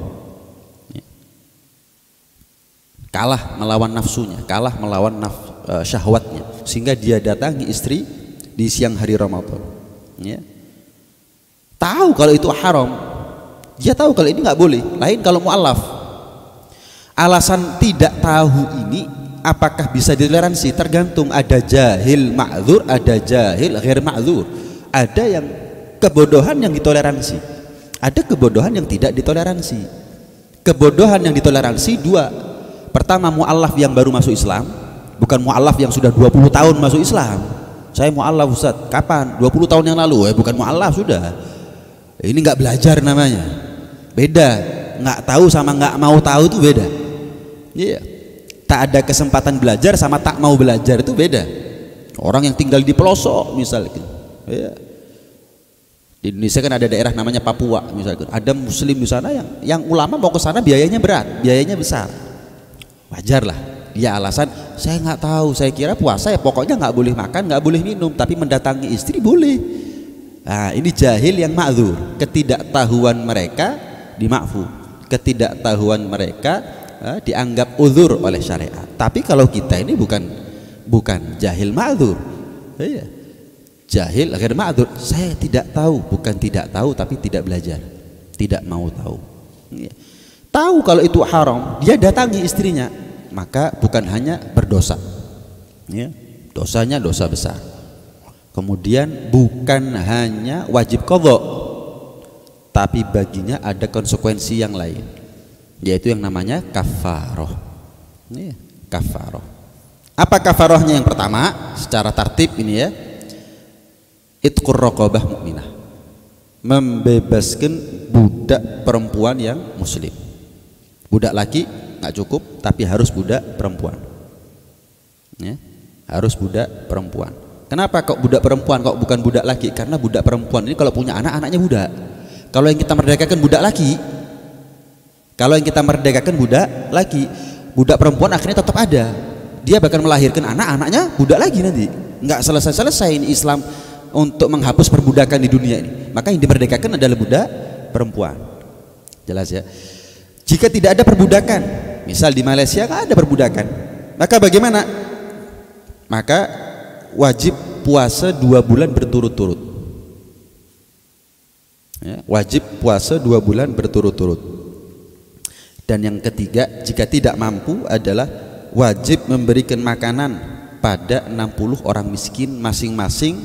kalah melawan nafsunya, kalah melawan syahwatnya, sehingga dia datangi istri di siang hari Ramadan, tahu kalau itu haram, dia tahu kalau ini nggak boleh. Lain kalau mu'allaf. Alasan tidak tahu ini apakah bisa ditoleransi? Tergantung, ada jahil ma'dzur, ada jahil ghair ma'dzur. Ada yang kebodohan yang ditoleransi, ada kebodohan yang tidak ditoleransi. Kebodohan yang ditoleransi dua. Pertama, mu'allaf yang baru masuk Islam, bukan mu'allaf yang sudah 20 tahun masuk Islam. Saya mu'allaf Ustaz, kapan? 20 tahun yang lalu. Bukan mu'allaf sudah. Ini nggak belajar namanya. Beda. Nggak tahu sama nggak mau tahu itu beda. Iya, tak ada kesempatan belajar sama tak mau belajar itu beda. Orang yang tinggal di pelosok misalnya, ya. Di Indonesia kan ada daerah namanya Papua misalnya, ada muslim di sana yang ulama mau ke sana biayanya berat, biayanya besar. Wajar lah Dia alasan, saya nggak tahu, saya kira puasa ya pokoknya nggak boleh makan, nggak boleh minum, tapi mendatangi istri boleh. Nah, ini jahil yang ma'dzur. Ketidaktahuan mereka dimakfu, ketidaktahuan mereka dianggap uzur oleh syariat. Tapi kalau kita ini bukan jahil ma'dzur. Iya. Jahil akhir ma'dzur. Saya tidak tahu, bukan tidak tahu tapi tidak belajar, tidak mau tahu. Iya. Tahu kalau itu haram, dia datangi istrinya, maka bukan hanya berdosa, ya, dosanya dosa besar. Kemudian bukan hanya wajib qadha, tapi baginya ada konsekuensi yang lain, yaitu yang namanya kafaroh. Ya, kafaroh. Apa kafarohnya? Yang pertama secara tartib ini ya, itqur raqabah mukminah, membebaskan budak perempuan yang muslim. Budak laki nggak cukup, tapi harus budak perempuan, ya, harus budak perempuan. Kenapa kok budak perempuan, kok bukan budak laki? Karena budak perempuan ini kalau punya anak, anaknya budak. Kalau yang kita merdekakan budak laki, kalau yang kita merdekakan budak laki, budak perempuan akhirnya tetap ada. Dia bahkan melahirkan anak, anaknya budak lagi nanti. Nggak selesai ini Islam untuk menghapus perbudakan di dunia ini. Maka yang dimerdekakan adalah budak perempuan. Jelas ya. Jika tidak ada perbudakan, misal di Malaysia nggak ada perbudakan, maka bagaimana? Maka wajib puasa 2 bulan berturut-turut, ya, wajib puasa 2 bulan berturut-turut. Dan yang ketiga, jika tidak mampu adalah wajib memberikan makanan pada 60 orang miskin masing-masing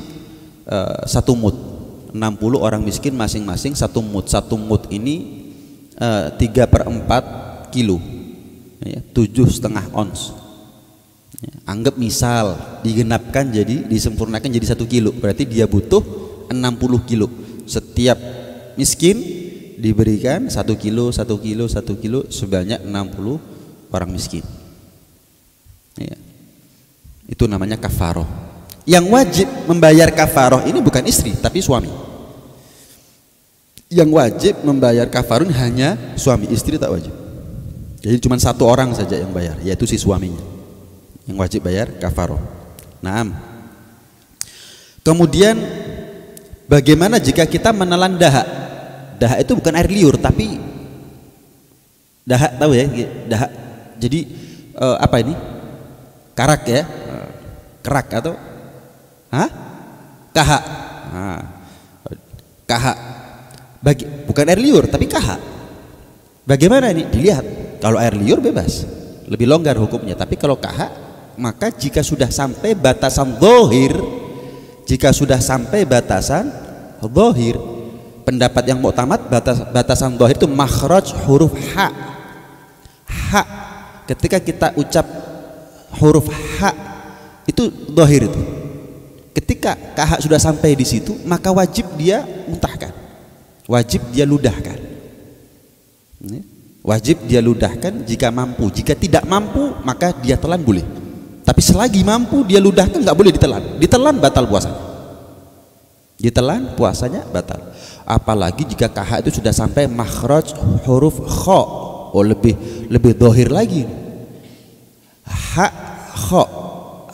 1 mud. 60 orang miskin masing-masing 1 mud. 1 mud ini 3/4 kilo, ya, 7,5 ons. Ya, anggap misal digenapkan jadi disempurnakan jadi 1 kilo, berarti dia butuh 60 kilo. Setiap miskin diberikan 1 kilo, 1 kilo, 1 kilo sebanyak 60 orang miskin. Ya. Itu namanya kafaroh. Yang wajib membayar kafaroh ini bukan istri tapi suami. Yang wajib membayar kafaroh hanya suami, istri tak wajib. Jadi cuma 1 orang saja yang bayar, yaitu si suaminya yang wajib bayar kafaroh. Naam. Kemudian bagaimana jika kita menelan dahak? Dahak itu bukan air liur tapi dahak, tahu ya dahak. Jadi apa ini? Karak ya, kerak atau kahak. Kahak. Bukan air liur tapi kahak. Bagaimana ini? Dilihat. Kalau air liur bebas, lebih longgar hukumnya. Tapi kalau kahak, maka jika sudah sampai batasan zahir, pendapat yang mu'tamad, batasan zahir itu makhraj huruf ha. Ha. Ketika kita ucap huruf ha itu zahir itu. Ketika kahak sudah sampai di situ, maka wajib dia muntahkan. Wajib dia ludahkan. Wajib dia ludahkan jika mampu. Jika tidak mampu maka dia telan boleh. Tapi selagi mampu dia ludahkan, nggak boleh ditelan. Ditelan batal puasanya. Ditelan puasanya batal. Apalagi jika kahak itu sudah sampai makhraj huruf kha. Oh, lebih zahir lagi. Ha kha.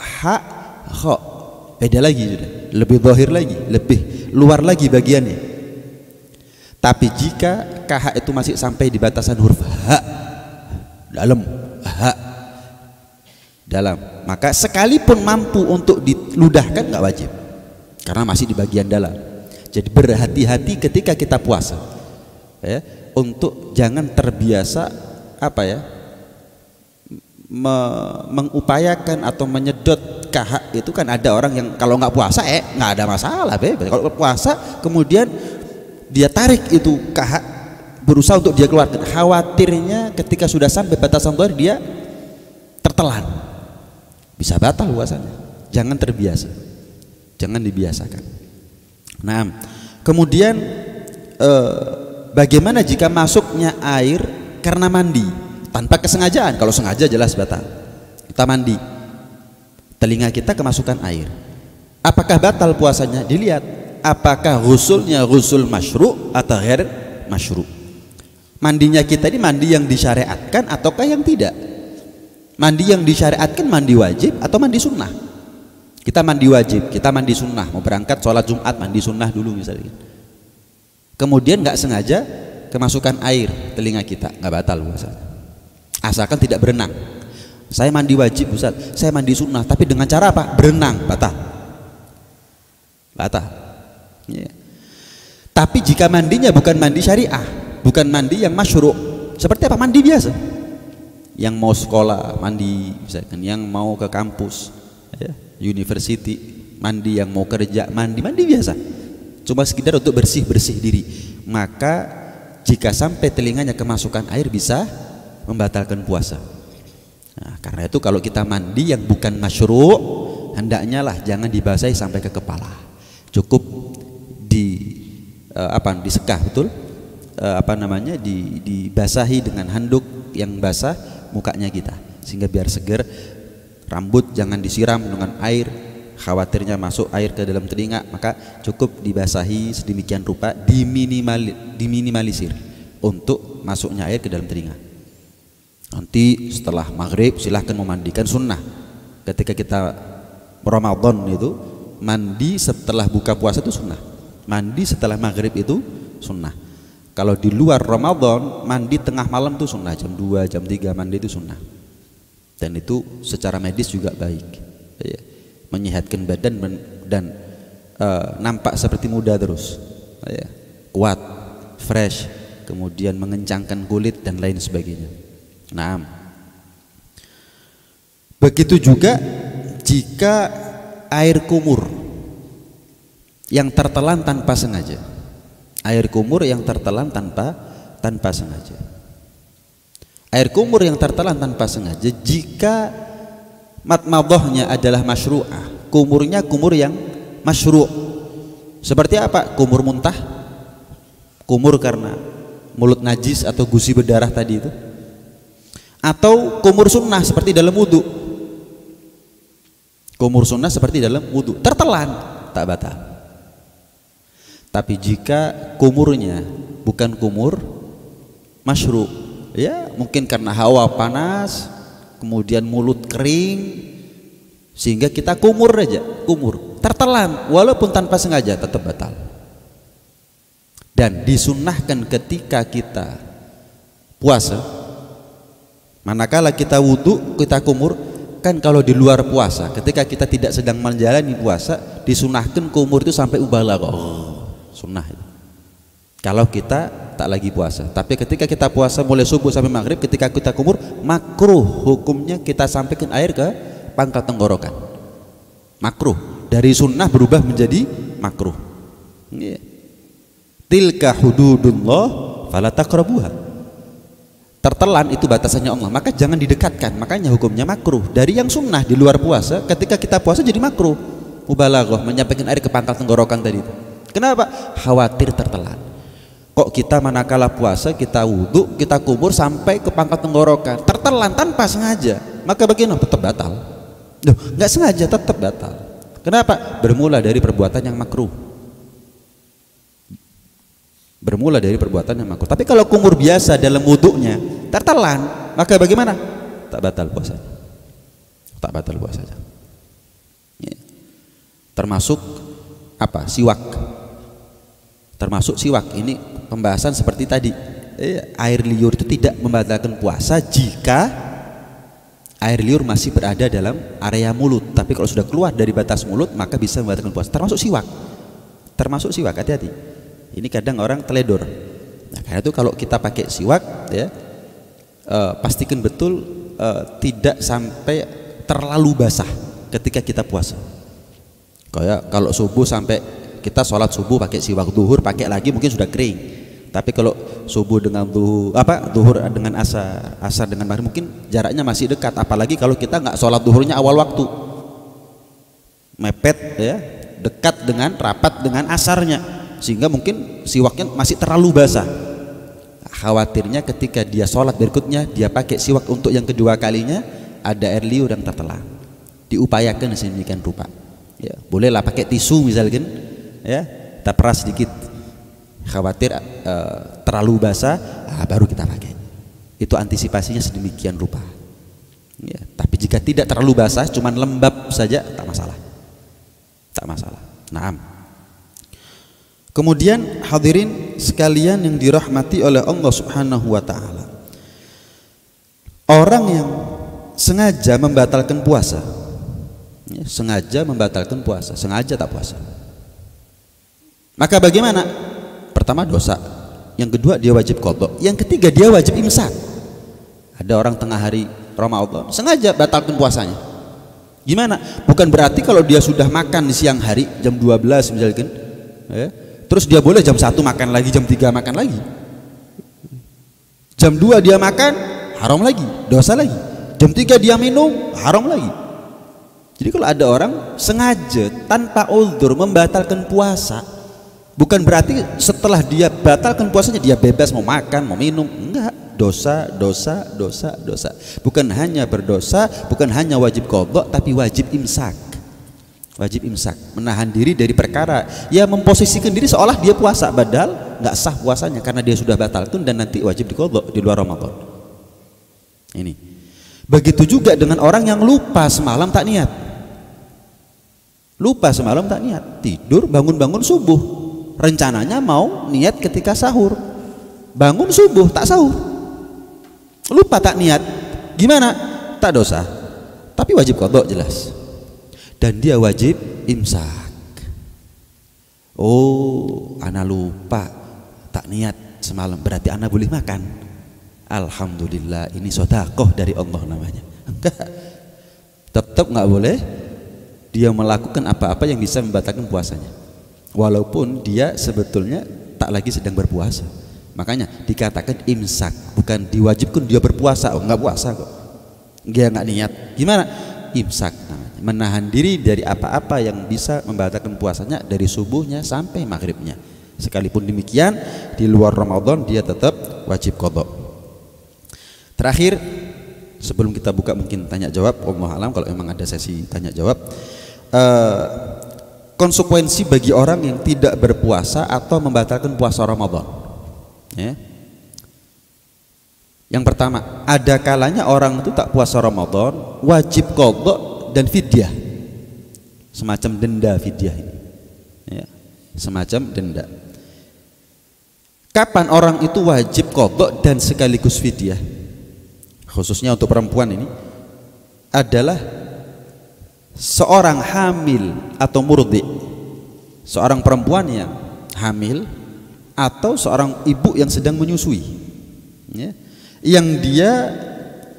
Ha kha. Beda lagi sudah. Lebih zahir lagi, lebih luar lagi bagiannya. Tapi jika kahak itu masih sampai di batasan huruf ha dalam, maka sekalipun mampu untuk diludahkan nggak wajib, karena masih di bagian dalam. Jadi berhati-hati ketika kita puasa, ya, untuk jangan terbiasa mengupayakan atau menyedot kahak. Itu kan ada orang yang kalau nggak puasa nggak ada masalah, bebas. Kalau puasa kemudian dia tarik itu kahak, berusaha untuk dia keluarkan, khawatirnya ketika sudah sampai batasan zahir dia tertelan, bisa batal puasanya. Jangan terbiasa, jangan dibiasakan. Nah, kemudian bagaimana jika masuknya air karena mandi tanpa kesengajaan? Kalau sengaja jelas batal. Kita mandi, telinga kita kemasukan air, apakah batal puasanya? Dilihat apakah ghusulnya ghusul masyru' atau ghair masyru'. Mandinya kita ini mandi yang disyariatkan ataukah yang tidak? Mandi yang disyariatkan mandi wajib atau mandi sunnah? Kita mandi wajib, kita mandi sunnah, mau berangkat sholat Jumat mandi sunnah dulu misalnya. Kemudian nggak sengaja kemasukan air telinga kita, nggak batal puasa. Asalkan tidak berenang. Saya mandi wajib Ustaz, saya mandi sunnah, tapi dengan cara apa? Berenang, batal. Batal. Ya. Tapi jika mandinya bukan mandi syariah, bukan mandi yang masyru', seperti apa? Mandi biasa. Yang mau sekolah mandi, misalkan yang mau ke kampus, ya, university mandi, yang mau kerja mandi biasa. Cuma sekedar untuk bersih diri. Maka jika sampai telinganya kemasukan air bisa membatalkan puasa. Nah, karena itu kalau kita mandi yang bukan masyru', hendaknya lah jangan dibasahi sampai ke kepala. Cukup disekah betul, dibasahi dengan handuk yang basah mukanya kita, sehingga biar seger. Rambut jangan disiram dengan air, khawatirnya masuk air ke dalam telinga, maka cukup dibasahi sedemikian rupa, diminimalisir untuk masuknya air ke dalam telinga. Nanti setelah maghrib silahkan memandikan sunnah. Ketika kita Ramadan itu mandi setelah buka puasa itu sunnah, mandi setelah maghrib itu sunnah. Kalau di luar Ramadan mandi tengah malam itu sunnah, jam 2, jam 3 mandi itu sunnah. Dan itu secara medis juga baik, ya, menyehatkan badan dan nampak seperti muda terus, ya, kuat, fresh, kemudian mengencangkan kulit dan lain sebagainya. Nah, begitu juga jika air kumur yang tertelan tanpa sengaja, air kumur yang tertelan tanpa sengaja. Air kumur yang tertelan tanpa sengaja, jika madmadhahnya adalah masyru'ah, kumurnya kumur yang masyru'. Seperti apa? Kumur muntah, kumur karena mulut najis atau gusi berdarah tadi itu, atau kumur sunnah seperti dalam wudu. Kumur sunnah seperti dalam wudu, tertelan, tak batal. Tapi jika kumurnya bukan kumur masyru', ya mungkin karena hawa panas, kemudian mulut kering, sehingga kita kumur aja, kumur, tertelan, walaupun tanpa sengaja tetap batal. Dan disunnahkan ketika kita puasa, manakala kita wudu, kita kumur, kan kalau di luar puasa, ketika kita tidak sedang menjalani puasa, disunahkan kumur itu sampai ubalaghah. Sunnah itu kalau kita tak lagi puasa. Tapi ketika kita puasa mulai subuh sampai maghrib, ketika kita kumur, makruh hukumnya kita sampaikan air ke pangkal tenggorokan. Makruh, dari sunnah berubah menjadi makruh. Tilka hududullah fala taqrabuha. Tertelan itu batasannya Allah, maka jangan didekatkan. Makanya hukumnya makruh. Dari yang sunnah di luar puasa, ketika kita puasa jadi makruh. Mubalaghah, menyampaikan air ke pangkal tenggorokan tadi itu. Kenapa? Khawatir tertelan. Kok kita manakala puasa, kita wudhu, kita kumur sampai ke pangkal tenggorokan, tertelan tanpa sengaja, maka bagaimana? Tetap batal. Loh, nggak sengaja tetap batal. Kenapa? Bermula dari perbuatan yang makruh. Bermula dari perbuatan yang makruh. Tapi kalau kumur biasa dalam wudhunya tertelan, maka bagaimana? Tak batal puasanya. Tak batal puasanya. Ya. Termasuk apa? Siwak. Termasuk siwak. Ini pembahasan seperti tadi. Air liur itu tidak membatalkan puasa jika air liur masih berada dalam area mulut. Tapi kalau sudah keluar dari batas mulut, maka bisa membatalkan puasa. Termasuk siwak. Termasuk siwak, hati-hati. Ini kadang orang teledor. Nah, karena itu kalau kita pakai siwak, ya, pastikan betul tidak sampai terlalu basah ketika kita puasa. Kayak kalau subuh sampai kita sholat subuh pakai siwak, duhur pakai lagi mungkin sudah kering. Tapi kalau subuh dengan duhur dengan asar dengan maghrib mungkin jaraknya masih dekat. Apalagi kalau kita nggak sholat duhurnya awal waktu, mepet, ya, dekat dengan rapat dengan asarnya, sehingga mungkin siwaknya masih terlalu basah. Khawatirnya ketika dia sholat berikutnya dia pakai siwak untuk yang kedua kalinya, ada air liur yang tertelan. Diupayakan sedemikian rupa. Ya, bolehlah pakai tisu misalkan, ya, kita peras sedikit. Khawatir terlalu basah, baru kita pakai. Itu antisipasinya sedemikian rupa. Ya. Tapi jika tidak terlalu basah, cuman lembab saja, tak masalah. Tak masalah. Naam. Kemudian hadirin sekalian yang dirahmati oleh Allah Subhanahu wa taala. Orang yang sengaja membatalkan puasa, ya, sengaja membatalkan puasa, sengaja tak puasa, maka bagaimana? Pertama dosa, yang kedua dia wajib qadha, yang ketiga dia wajib imsak. Ada orang tengah hari Ramadan sengaja batalkan puasanya. Gimana? Bukan berarti kalau dia sudah makan di siang hari jam 12 misalkan, ya, terus dia boleh jam 1 makan lagi, jam 3 makan lagi, jam 2 dia makan, haram lagi, dosa lagi, jam 3 dia minum, haram lagi. Jadi kalau ada orang sengaja tanpa uzur membatalkan puasa, bukan berarti setelah dia batalkan puasanya dia bebas mau makan, mau minum. Enggak, dosa. Bukan hanya berdosa, bukan hanya wajib qadha, tapi wajib imsak. Wajib imsak, menahan diri dari perkara, ya memposisikan diri seolah dia puasa, padahal nggak sah puasanya karena dia sudah batalkan dan nanti wajib diqadha di luar Ramadan. Ini. Begitu juga dengan orang yang lupa semalam tak niat. Lupa semalam tak niat, tidur bangun-bangun subuh. Rencananya mau niat ketika sahur. Bangun subuh tak sahur. Lupa tak niat. Gimana? Tak dosa. Tapi wajib qadha jelas. Dan dia wajib imsak. Oh, ana lupa tak niat semalam, berarti ana boleh makan. Alhamdulillah, ini sedekah dari Allah namanya. Enggak. Tetap enggak boleh dia melakukan apa-apa yang bisa membatalkan puasanya. Walaupun dia sebetulnya tak lagi sedang berpuasa. Makanya dikatakan imsak, bukan diwajibkan dia berpuasa. Oh, enggak puasa kok. Dia enggak niat. Gimana? Imsak namanya. Menahan diri dari apa-apa yang bisa membatalkan puasanya dari subuhnya sampai maghribnya. Sekalipun demikian di luar Ramadan dia tetap wajib qadha. Terakhir sebelum kita buka mungkin tanya jawab, wallahu alam kalau memang ada sesi tanya jawab, konsekuensi bagi orang yang tidak berpuasa atau membatalkan puasa Ramadan, ya. Yang pertama, ada kalanya orang itu tak puasa Ramadan, wajib qadha dan fidyah, semacam denda fidyah ini, ya, semacam denda. Kapan orang itu wajib qadha dan sekaligus fidyah? Khususnya untuk perempuan ini adalah seorang hamil atau murdi, seorang perempuan yang hamil atau seorang ibu yang sedang menyusui, ya, yang dia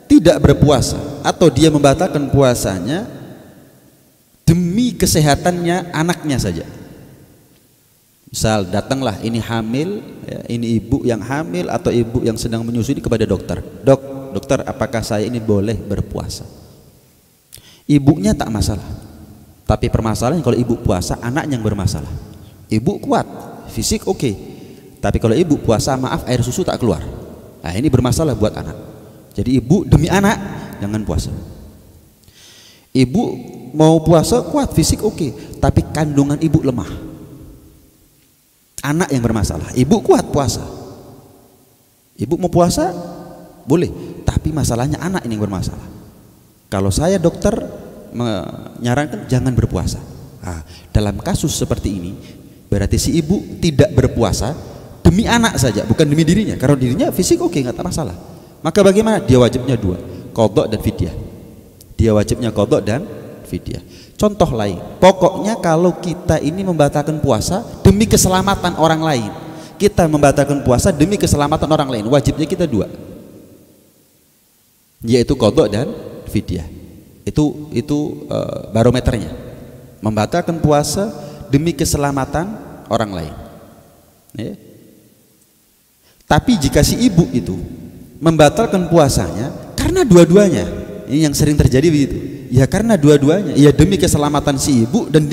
tidak berpuasa atau dia membatalkan puasanya demi kesehatannya anaknya saja. Misal datanglah ini hamil, ya, ini ibu yang hamil atau ibu yang sedang menyusui kepada dokter. Dokter, apakah saya ini boleh berpuasa? Ibunya tak masalah, tapi permasalahannya kalau ibu puasa anak yang bermasalah. Ibu kuat, fisik oke, tapi kalau ibu puasa maaf air susu tak keluar, nah ini bermasalah buat anak. Jadi ibu demi anak jangan puasa. Ibu mau puasa kuat, fisik oke, tapi kandungan ibu lemah, anak yang bermasalah. Ibu kuat puasa, ibu mau puasa boleh, tapi masalahnya anak ini yang bermasalah. Kalau saya dokter menyarankan jangan berpuasa. Nah, dalam kasus seperti ini berarti si ibu tidak berpuasa demi anak saja, bukan demi dirinya. Kalau dirinya fisik oke, nggak masalah. Maka bagaimana? Dia wajibnya dua, qadha dan fidyah. Dia wajibnya qadha dan fidyah. Contoh lain, pokoknya kalau kita ini membatalkan puasa demi keselamatan orang lain, kita membatalkan puasa demi keselamatan orang lain, wajibnya kita dua, yaitu qadha dan fidyah. Itu barometernya. Membatalkan puasa demi keselamatan orang lain, ya. Tapi jika si ibu itu membatalkan puasanya karena dua-duanya, ini yang sering terjadi begitu, ya karena dua-duanya, ya demi keselamatan si ibu dan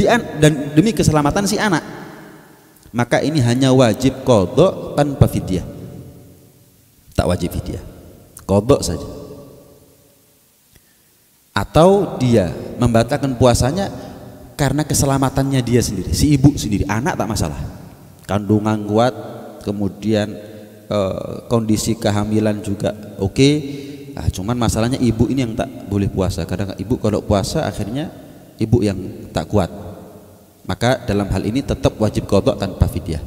demi keselamatan si anak, maka ini hanya wajib qadha tanpa fidyah. Tak wajib fidyah, qadha saja. Atau dia membatalkan puasanya karena keselamatannya dia sendiri, si ibu sendiri, anak tak masalah, kandungan kuat, kemudian kondisi kehamilan juga oke, Cuman masalahnya ibu ini yang tak boleh puasa. Kadang ibu kalau puasa akhirnya ibu yang tak kuat. Maka dalam hal ini tetap wajib qadha tanpa fidyah.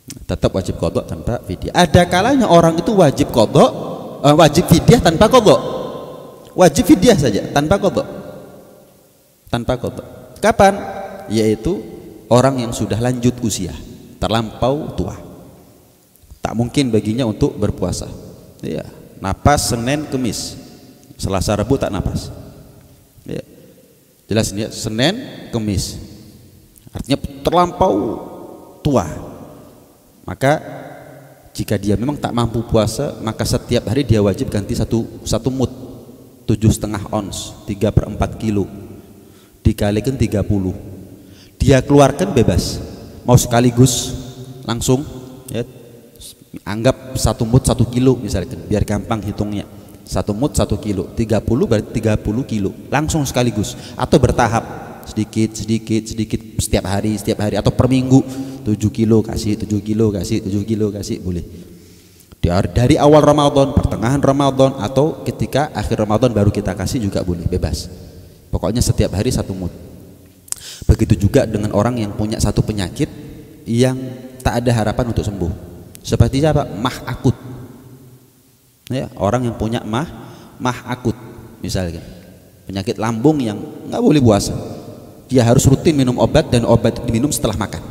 Tetap wajib qadha tanpa fidyah. Ada kalanya orang itu wajib qadha, wajib fidyah tanpa qadha. Wajib fidyah saja tanpa qadha. Tanpa qadha. Kapan? Yaitu orang yang sudah lanjut usia, terlampau tua. Tak mungkin baginya untuk berpuasa. Ya, napas Senin Kemis, Selasa Rabu tak napas. Ya. Jelas ya, Senin Kemis. Artinya terlampau tua. Maka jika dia memang tak mampu puasa, maka setiap hari dia wajib ganti satu mud, 7,5 ons, 3/4 kilo, dikalikan 30. Dia keluarkan bebas. Mau sekaligus langsung, ya, anggap 1 mud 1 kilo misalkan, biar gampang hitungnya. 1 mud 1 kilo, 30 berarti 30 kilo langsung sekaligus, atau bertahap, sedikit setiap hari atau per minggu, 7 kilo kasih, 7 kilo kasih, 7 kilo kasih, boleh. Dari awal Ramadan, pertengahan Ramadan, atau ketika akhir Ramadan baru kita kasih juga boleh, bebas. Pokoknya setiap hari 1 mud. Begitu juga dengan orang yang punya satu penyakit yang tak ada harapan untuk sembuh. Seperti siapa? Mah akut. Ya, orang yang punya mah akut, misalnya penyakit lambung yang nggak boleh puasa. Dia harus rutin minum obat, dan obat itu diminum setelah makan.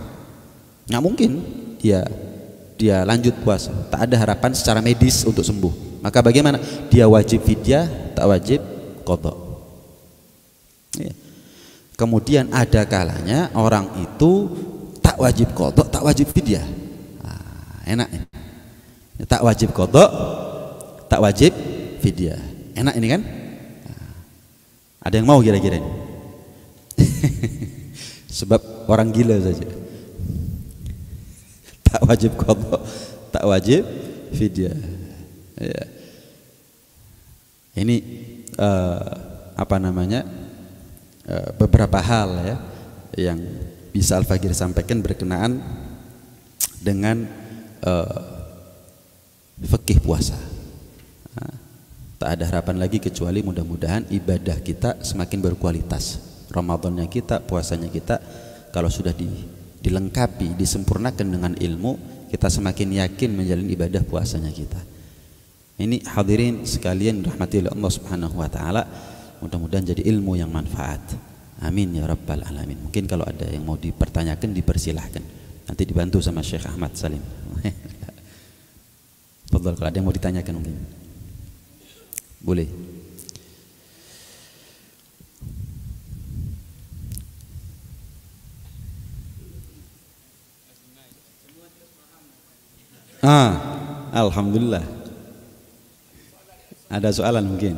Nggak mungkin dia lanjut puasa. Tak ada harapan secara medis untuk sembuh. Maka bagaimana? Dia wajib fidyah, tak wajib qadha. Ya. Kemudian ada kalanya orang itu tak wajib qadha, tak wajib fidyah. Enak ini. Tak wajib qadha, tak wajib fidyah. Enak ini kan? Ada yang mau kira-kira ini? Sebab orang gila saja. Tak wajib qadha, tak wajib fidyah. Ya. Ini apa namanya? Beberapa hal ya yang bisa Al-Faqih sampaikan berkenaan dengan fikih puasa. Tak ada harapan lagi kecuali mudah-mudahan ibadah kita semakin berkualitas. Ramadannya kita, puasanya kita, kalau sudah dilengkapi, disempurnakan dengan ilmu, kita semakin yakin menjalani ibadah puasanya kita. Ini hadirin sekalian rahmati Allah Subhanahu wa taala, mudah-mudahan jadi ilmu yang manfaat. Amin ya rabbal alamin. Mungkin kalau ada yang mau dipertanyakan dipersilahkan. Nanti dibantu sama Syekh Ahmad Salim. Fadhal, kalau ada yang mau ditanyakan mungkin. Boleh. Alhamdulillah. Ada soalan mungkin?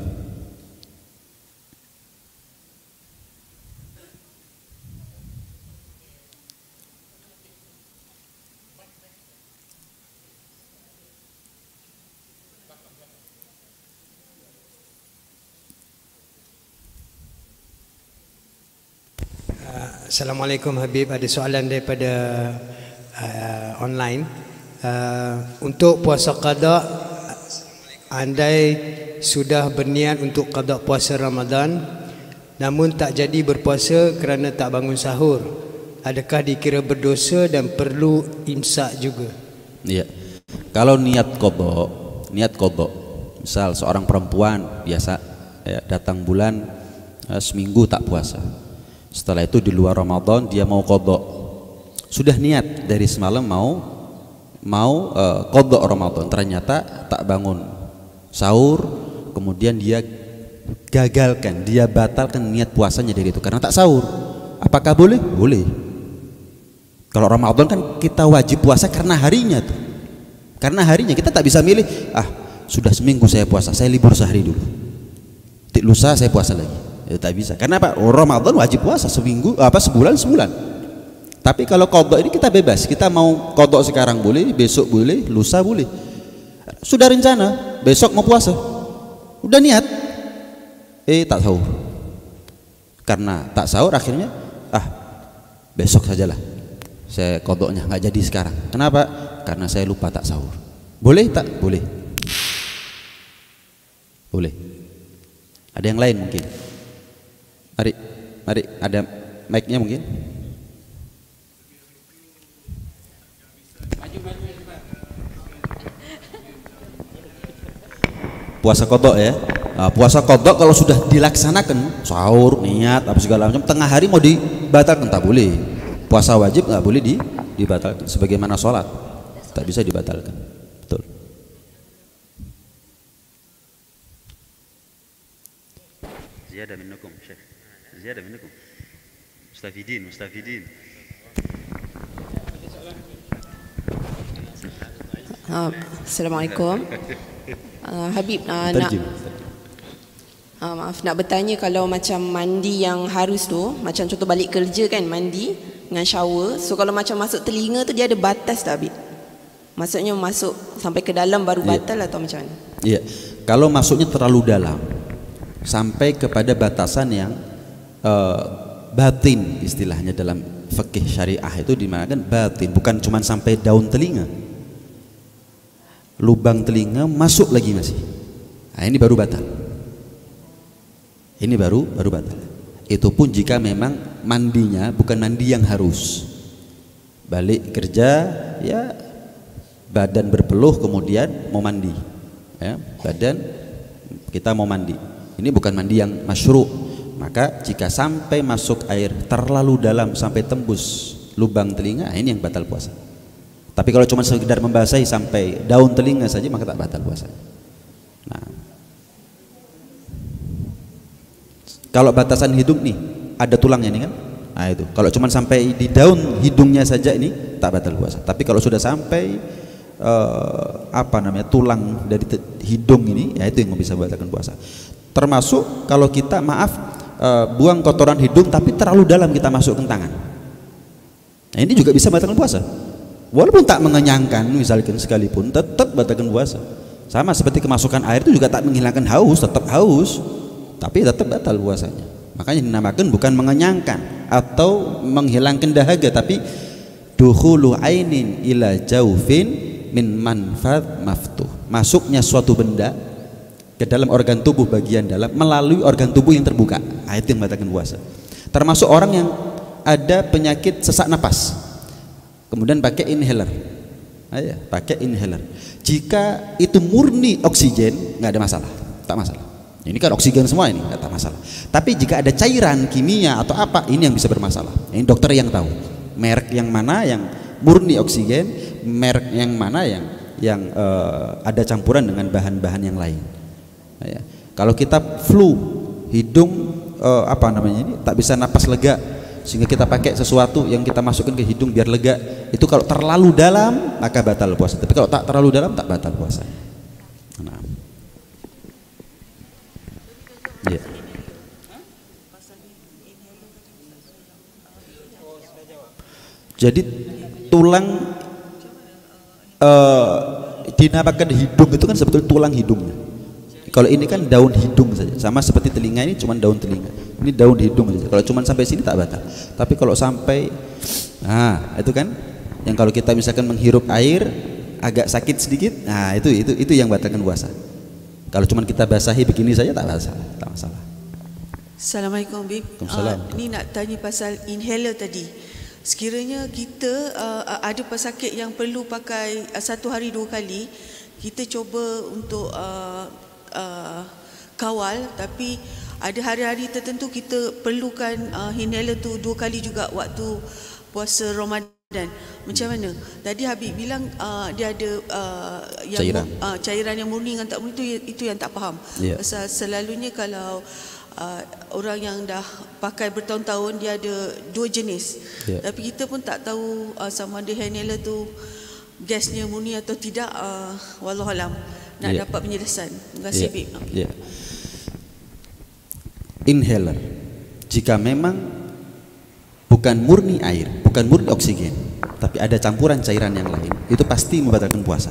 Assalamualaikum Habib, ada soalan daripada online. Untuk puasa qada, andai sudah berniat untuk qada puasa Ramadan namun tak jadi berpuasa kerana tak bangun sahur, adakah dikira berdosa dan perlu imsak juga? Iya. Kalau niat qada, misal seorang perempuan biasa ya, datang bulan seminggu tak puasa. Setelah itu di luar Ramadan dia mau qadha. Sudah niat dari semalam mau qadha Ramadan, ternyata tak bangun sahur, kemudian dia gagalkan, dia batalkan niat puasanya dari itu karena tak sahur. Apakah boleh? Boleh. Kalau Ramadan kan kita wajib puasa karena harinya tuh. Karena harinya kita tak bisa milih, sudah seminggu saya puasa, saya libur sehari dulu. Lusa saya puasa lagi. Ya, tak bisa. Karena apa? Ramadan wajib puasa seminggu, sebulan. Tapi kalau qadha ini kita bebas. Kita mau qadha sekarang boleh, besok boleh, lusa boleh. Sudah rencana besok mau puasa, udah niat, tak sahur. Karena tak sahur akhirnya besok sajalah saya qadhanya, nggak jadi sekarang. Kenapa? Karena saya lupa tak sahur. Boleh tak? Boleh. Boleh. Ada yang lain mungkin? Mari, mari, ada mic-nya mungkin? Puasa kodok ya. Nah, puasa kodok kalau sudah dilaksanakan sahur, niat, apa segala macam, tengah hari mau dibatalkan tak boleh. Puasa wajib nggak boleh dibatalkan. Sebagaimana sholat tak bisa dibatalkan. Betul. Ziyadah minnakum, Syekh. Ziyadah minnakum. Mustafidin. Assalamualaikum. Habib, maaf nak bertanya, kalau macam mandi yang harus tu, macam contoh balik kerja kan, mandi dengan shower, so kalau macam masuk telinga tu dia ada batas tak Habib? Maksudnya masuk sampai ke dalam baru batal atau macam mana? Iya, kalau masuknya terlalu dalam sampai kepada batasan yang batin, istilahnya dalam fikih syariah itu dimanakan batin, bukan cuma sampai daun telinga, lubang telinga masuk lagi masih. Nah, ini baru batal. Ini baru batal. Itu pun jika memang mandinya bukan mandi yang harus. Balik kerja ya badan berpeluh kemudian mau mandi. Ya, badan kita mau mandi. Ini bukan mandi yang masyru'. Maka jika sampai masuk air terlalu dalam sampai tembus lubang telinga, ini yang batal puasa. Tapi kalau cuma sekedar membasahi sampai daun telinga saja maka tak batal puasa. Nah, kalau batasan hidung nih ada tulangnya nih kan, nah itu. Kalau cuma sampai di daun hidungnya saja ini tak batal puasa. Tapi kalau sudah sampai tulang dari hidung ini, ya itu yang bisa membatalkan puasa. Termasuk kalau kita buang kotoran hidung tapi terlalu dalam kita masukkan tangan. Nah, ini juga bisa membatalkan puasa. Walaupun tak mengenyangkan misalkan sekalipun tetap batalkan puasa. Sama seperti kemasukan air itu juga tak menghilangkan haus, tetap haus, tapi tetap batal puasanya. Makanya dinamakan bukan mengenyangkan atau menghilangkan dahaga, tapi dukhulu ainin ila jaufin min manfad maftuh. Masuknya suatu benda ke dalam organ tubuh bagian dalam melalui organ tubuh yang terbuka. Nah, itu yang membatalkan puasa. Termasuk orang yang ada penyakit sesak napas, kemudian pakai inhaler. Pakai inhaler. Jika itu murni oksigen nggak ada masalah, tak masalah. Ini kan oksigen semua, ini nggak masalah. Tapi jika ada cairan kimia atau apa, ini yang bisa bermasalah. Ini dokter yang tahu merek yang mana yang murni oksigen, merek yang mana yang ada campuran dengan bahan-bahan yang lain. Ya. Kalau kita flu, hidung ini tak bisa napas lega, sehingga kita pakai sesuatu yang kita masukkan ke hidung biar lega, itu kalau terlalu dalam maka batal puasa. Tapi kalau tak terlalu dalam tak batal puasa. Nah. Ya. Jadi tulang dinamakan hidung itu kan sebetulnya tulang hidungnya. Kalau ini kan daun hidung saja, sama seperti telinga ini cuma daun telinga. Ini daun hidung saja. Kalau cuma sampai sini tak batal. Tapi kalau sampai, itu kan, yang kalau kita misalkan menghirup air agak sakit sedikit, nah itu yang batalkan puasa. Kalau cuma kita basahi begini saja tak masalah. Assalamualaikum Bib. Ini nak tanya pasal inhaler tadi. Sekiranya kita ada pesakit yang perlu pakai 1 hari 2 kali, kita cuba untuk kawal, tapi ada hari-hari tertentu kita perlukan inhaler tu 2 kali juga waktu puasa Ramadan. Macam mana? Tadi Habib bilang dia ada yang cairan yang murni dengan tak murni, itu yang tak faham. Pasal selalunya kalau orang yang dah pakai bertahun-tahun dia ada 2 jenis. Tapi kita pun tak tahu sama ada inhaler tu gasnya murni atau tidak. Wallahualam. Nak dapat penjelasan. Terima kasih Bib. Inhaler jika memang bukan murni air, bukan murni oksigen, tapi ada campuran cairan yang lain, itu pasti membatalkan puasa.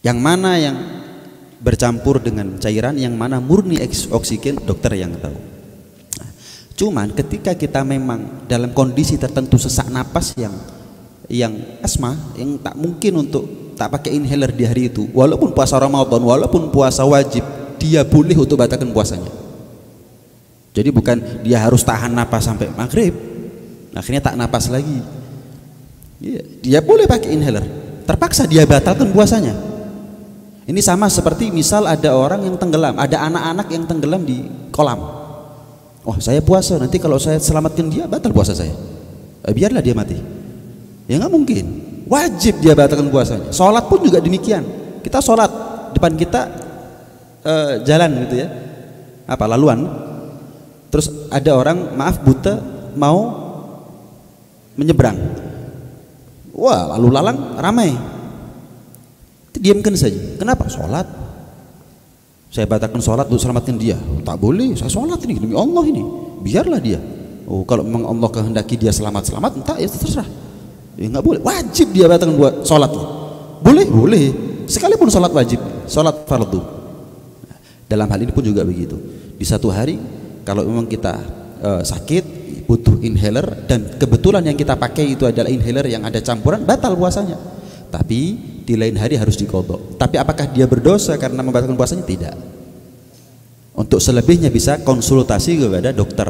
Yang mana yang bercampur dengan cairan, yang mana murni oksigen, dokter yang tahu. Cuman ketika kita memang dalam kondisi tertentu sesak napas yang asma, yang tak mungkin untuk tak pakai inhaler di hari itu, walaupun puasa Ramadan, walaupun puasa wajib, dia boleh untuk batalkan puasanya. Jadi bukan dia harus tahan napas sampai maghrib, akhirnya tak napas lagi. Dia boleh pakai inhaler, terpaksa dia batalkan puasanya. Ini sama seperti misal ada orang yang tenggelam, ada anak-anak yang tenggelam di kolam. Wah, saya puasa, nanti kalau saya selamatkan dia batal puasa saya. Biarlah dia mati. Ya nggak mungkin. Wajib dia batalkan puasanya. Sholat pun juga demikian. Kita sholat, depan kita jalan gitu ya, laluan. Terus ada orang maaf buta mau menyeberang. Wah, lalu lalang ramai. Diamkan saja. Kenapa? Sholat. Saya batalkan sholat untuk selamatkan dia. Tak boleh. Saya sholat ini demi Allah ini. Biarlah dia. Oh, kalau memang Allah kehendaki dia selamat, entah ya terserah. Ya nggak boleh. Wajib dia batalkan buat sholat. Boleh, boleh. Sekalipun sholat wajib, sholat fardu. Dalam hal ini pun juga begitu. Di satu hari, kalau memang kita sakit, butuh inhaler, dan kebetulan yang kita pakai itu adalah inhaler yang ada campuran, batal puasanya. Tapi di lain hari harus diqadha. Tapi apakah dia berdosa karena membatalkan puasanya? Tidak. Untuk selebihnya bisa konsultasi kepada dokter.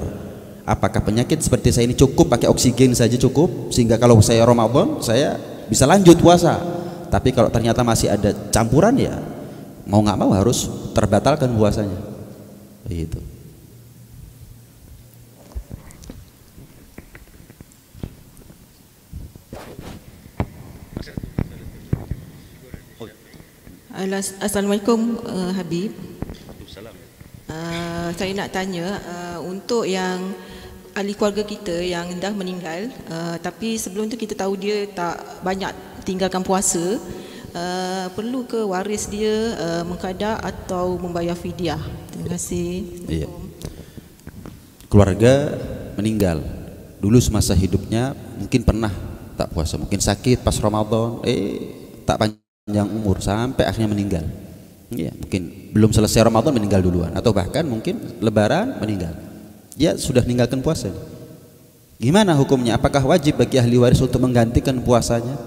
Apakah penyakit seperti saya ini cukup pakai oksigen saja cukup, sehingga kalau saya Ramadan saya bisa lanjut puasa. Tapi kalau ternyata masih ada campuran, ya mau nggak mau harus terbatalkan puasanya. Begitu. Assalamualaikum Habib. Saya nak tanya untuk yang ahli keluarga kita yang dah meninggal, tapi sebelum tu kita tahu dia tak banyak tinggalkan puasa, perlu ke waris dia mengqada atau membayar fidyah? Terima kasih. Iya. Keluarga meninggal dulu semasa hidupnya mungkin pernah tak puasa, mungkin sakit pas Ramadan, tak panjang umur sampai akhirnya meninggal. Ya, mungkin belum selesai Ramadan meninggal duluan, atau bahkan mungkin Lebaran meninggal. Dia sudah meninggalkan puasa. Gimana hukumnya? Apakah wajib bagi ahli waris untuk menggantikan puasanya,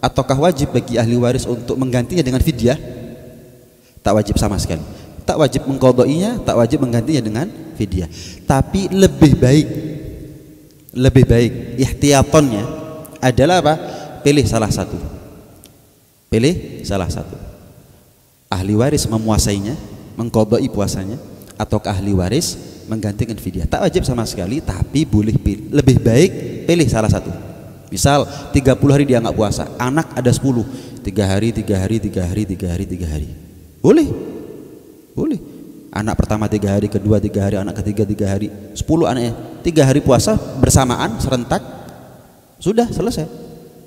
ataukah wajib bagi ahli waris untuk menggantinya dengan fidyah? Tak wajib sama sekali. Tak wajib mengqadainya, tak wajib menggantinya dengan fidyah. Tapi lebih baik ihtiyatonnya adalah apa? Pilih salah satu. Pilih salah satu. Ahli waris memuasainya, mengqadai puasanya, atau ahli waris menggantikan fidyah. Tak wajib sama sekali, tapi boleh lebih baik pilih salah satu. Misal 30 hari dia nggak puasa, anak ada 10, 3 hari, 3 hari, 3 hari, 3 hari, 3 hari. Boleh. Boleh. Anak pertama 3 hari, kedua 3 hari, anak ketiga 3 hari, 10 anaknya 3 hari puasa bersamaan serentak, sudah selesai.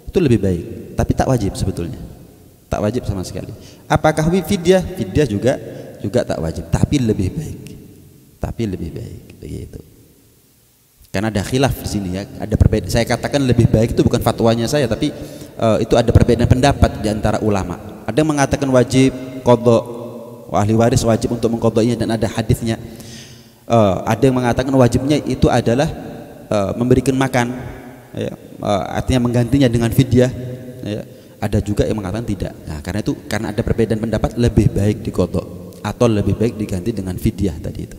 Itu lebih baik, tapi tak wajib sebetulnya. Tak wajib sama sekali. Apakah fidyah? Fidyah juga tak wajib, tapi lebih baik. Tapi lebih baik begitu. Karena ada khilaf di sini ya, ada perbedaan. Saya katakan lebih baik itu bukan fatwanya saya, tapi itu ada perbedaan pendapat di antara ulama. Ada yang mengatakan wajib qadha, ahli waris wajib untuk mengqadainya, dan ada hadisnya. Ada yang mengatakan wajibnya itu adalah memberikan makan, ya, artinya menggantinya dengan fidyah, ya. Ada juga yang mengatakan tidak. Nah, karena ada perbedaan pendapat, lebih baik diqadha atau lebih baik diganti dengan fidyah tadi itu.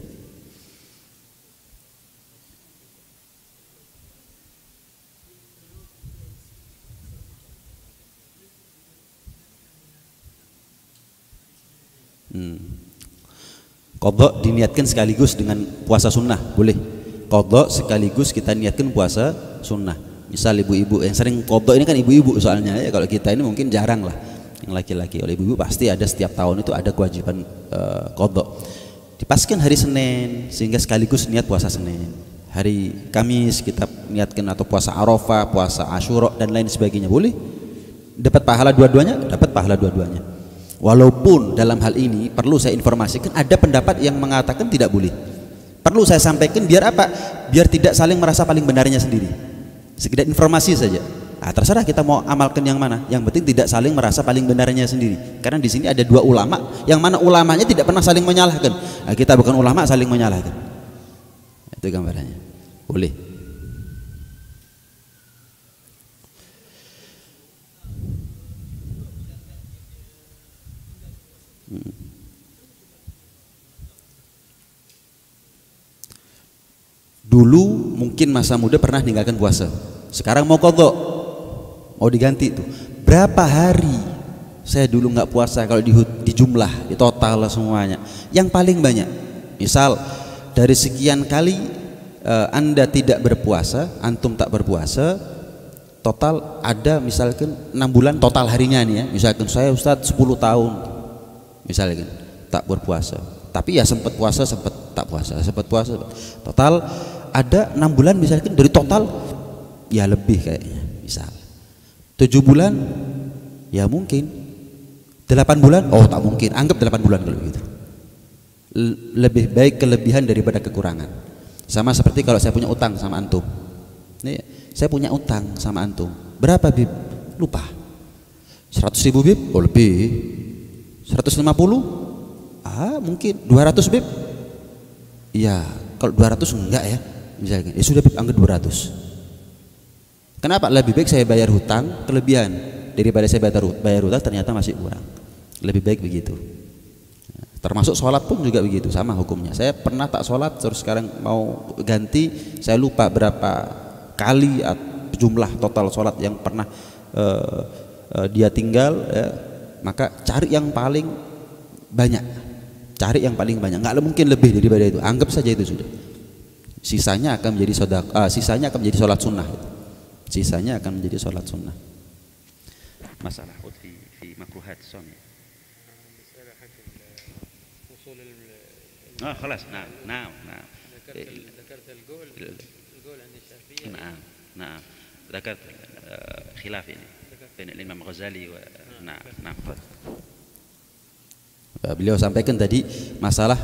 Qadha diniatkan sekaligus dengan puasa sunnah, boleh. Qadha sekaligus kita niatkan puasa sunnah. Misal ibu-ibu yang sering qadha ini kan ibu-ibu soalnya ya, kalau kita ini mungkin jarang lah yang laki-laki. Oleh ibu-ibu pasti ada, setiap tahun itu ada kewajiban qadha. Dipaskan hari Senin sehingga sekaligus niat puasa Senin. Hari Kamis kita niatkan atau puasa Arafah, puasa Asyura dan lain sebagainya, boleh. Dapat pahala dua-duanya, dapat pahala dua-duanya. Walaupun dalam hal ini perlu saya informasikan, ada pendapat yang mengatakan tidak boleh. Perlu saya sampaikan biar apa? Biar tidak saling merasa paling benarnya sendiri. Sekedar informasi saja. Nah, terserah kita mau amalkan yang mana. Yang penting tidak saling merasa paling benarnya sendiri. Karena di sini ada dua ulama, yang mana ulamanya tidak pernah saling menyalahkan. Nah, kita bukan ulama saling menyalahkan. Itu gambarannya. Boleh. Dulu mungkin masa muda pernah ninggalkan puasa, sekarang mau qadha, mau diganti tuh. Berapa hari saya dulu nggak puasa kalau di jumlah, di total semuanya? Yang paling banyak, misal dari sekian kali Anda tidak berpuasa, antum tak berpuasa, total ada misalkan 6 bulan total harinya nih ya. Misalkan saya Ustadz 10 tahun misalkan tak berpuasa, tapi ya sempat puasa, sempat tak puasa, sempat puasa. Total ada 6 bulan misalkan, dari total ya lebih kayaknya, misal 7 bulan ya mungkin, 8 bulan oh tak mungkin, anggap 8 bulan kalau gitu. Lebih baik kelebihan daripada kekurangan. Sama seperti kalau saya punya utang sama antum nih, saya punya utang sama antum berapa bib, lupa, 100.000 bib, oh lebih, 150, mungkin 200 bib, ya kalau 200 enggak ya misalkan, ya sudah bib, anggap 200. Kenapa? Lebih baik saya bayar hutang kelebihan daripada saya bayar hutang ternyata masih kurang. Lebih baik begitu. Termasuk sholat pun juga begitu, sama hukumnya. Saya pernah tak sholat, terus sekarang mau ganti, saya lupa berapa kali jumlah total sholat yang pernah dia tinggal ya, maka cari yang paling banyak, cari yang paling banyak, nggak mungkin lebih daripada itu, anggap saja itu sudah. Sisanya akan menjadi sisanya akan menjadi sholat sunnah, sisanya akan menjadi sholat sunnah. Masalah fi makruhat sunnah. خلاص نعم ذكرت القول عند الشافعية. نعم ذكرت خلاف ini بين الإمام الغزالي نعم. Beliau sampaikan tadi masalah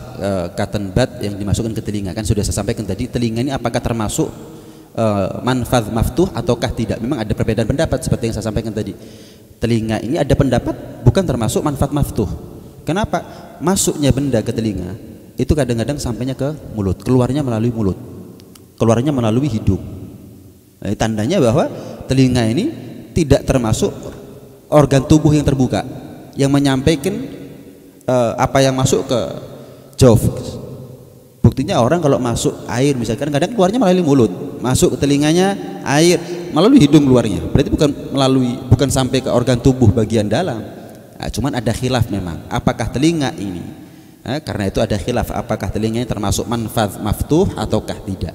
cotton bud yang dimasukkan ke telinga, kan sudah saya sampaikan tadi, telinga ini apakah termasuk manfadh maftuh ataukah tidak. Memang ada perbedaan pendapat seperti yang saya sampaikan tadi. Telinga ini ada pendapat bukan termasuk manfaat maftuh. Kenapa? Masuknya benda ke telinga itu kadang-kadang sampainya ke mulut, keluarnya melalui mulut, keluarnya melalui hidung. Nah, tandanya bahwa telinga ini tidak termasuk organ tubuh yang terbuka yang menyampaikan apa yang masuk ke jawf. Buktinya orang kalau masuk air misalkan, kadang keluarnya melalui mulut, masuk ke telinganya air melalui hidung keluarnya, berarti bukan sampai ke organ tubuh bagian dalam. Nah, cuman ada khilaf memang apakah telinga ini, karena itu ada khilaf apakah telinganya termasuk manfaat maftuh ataukah tidak.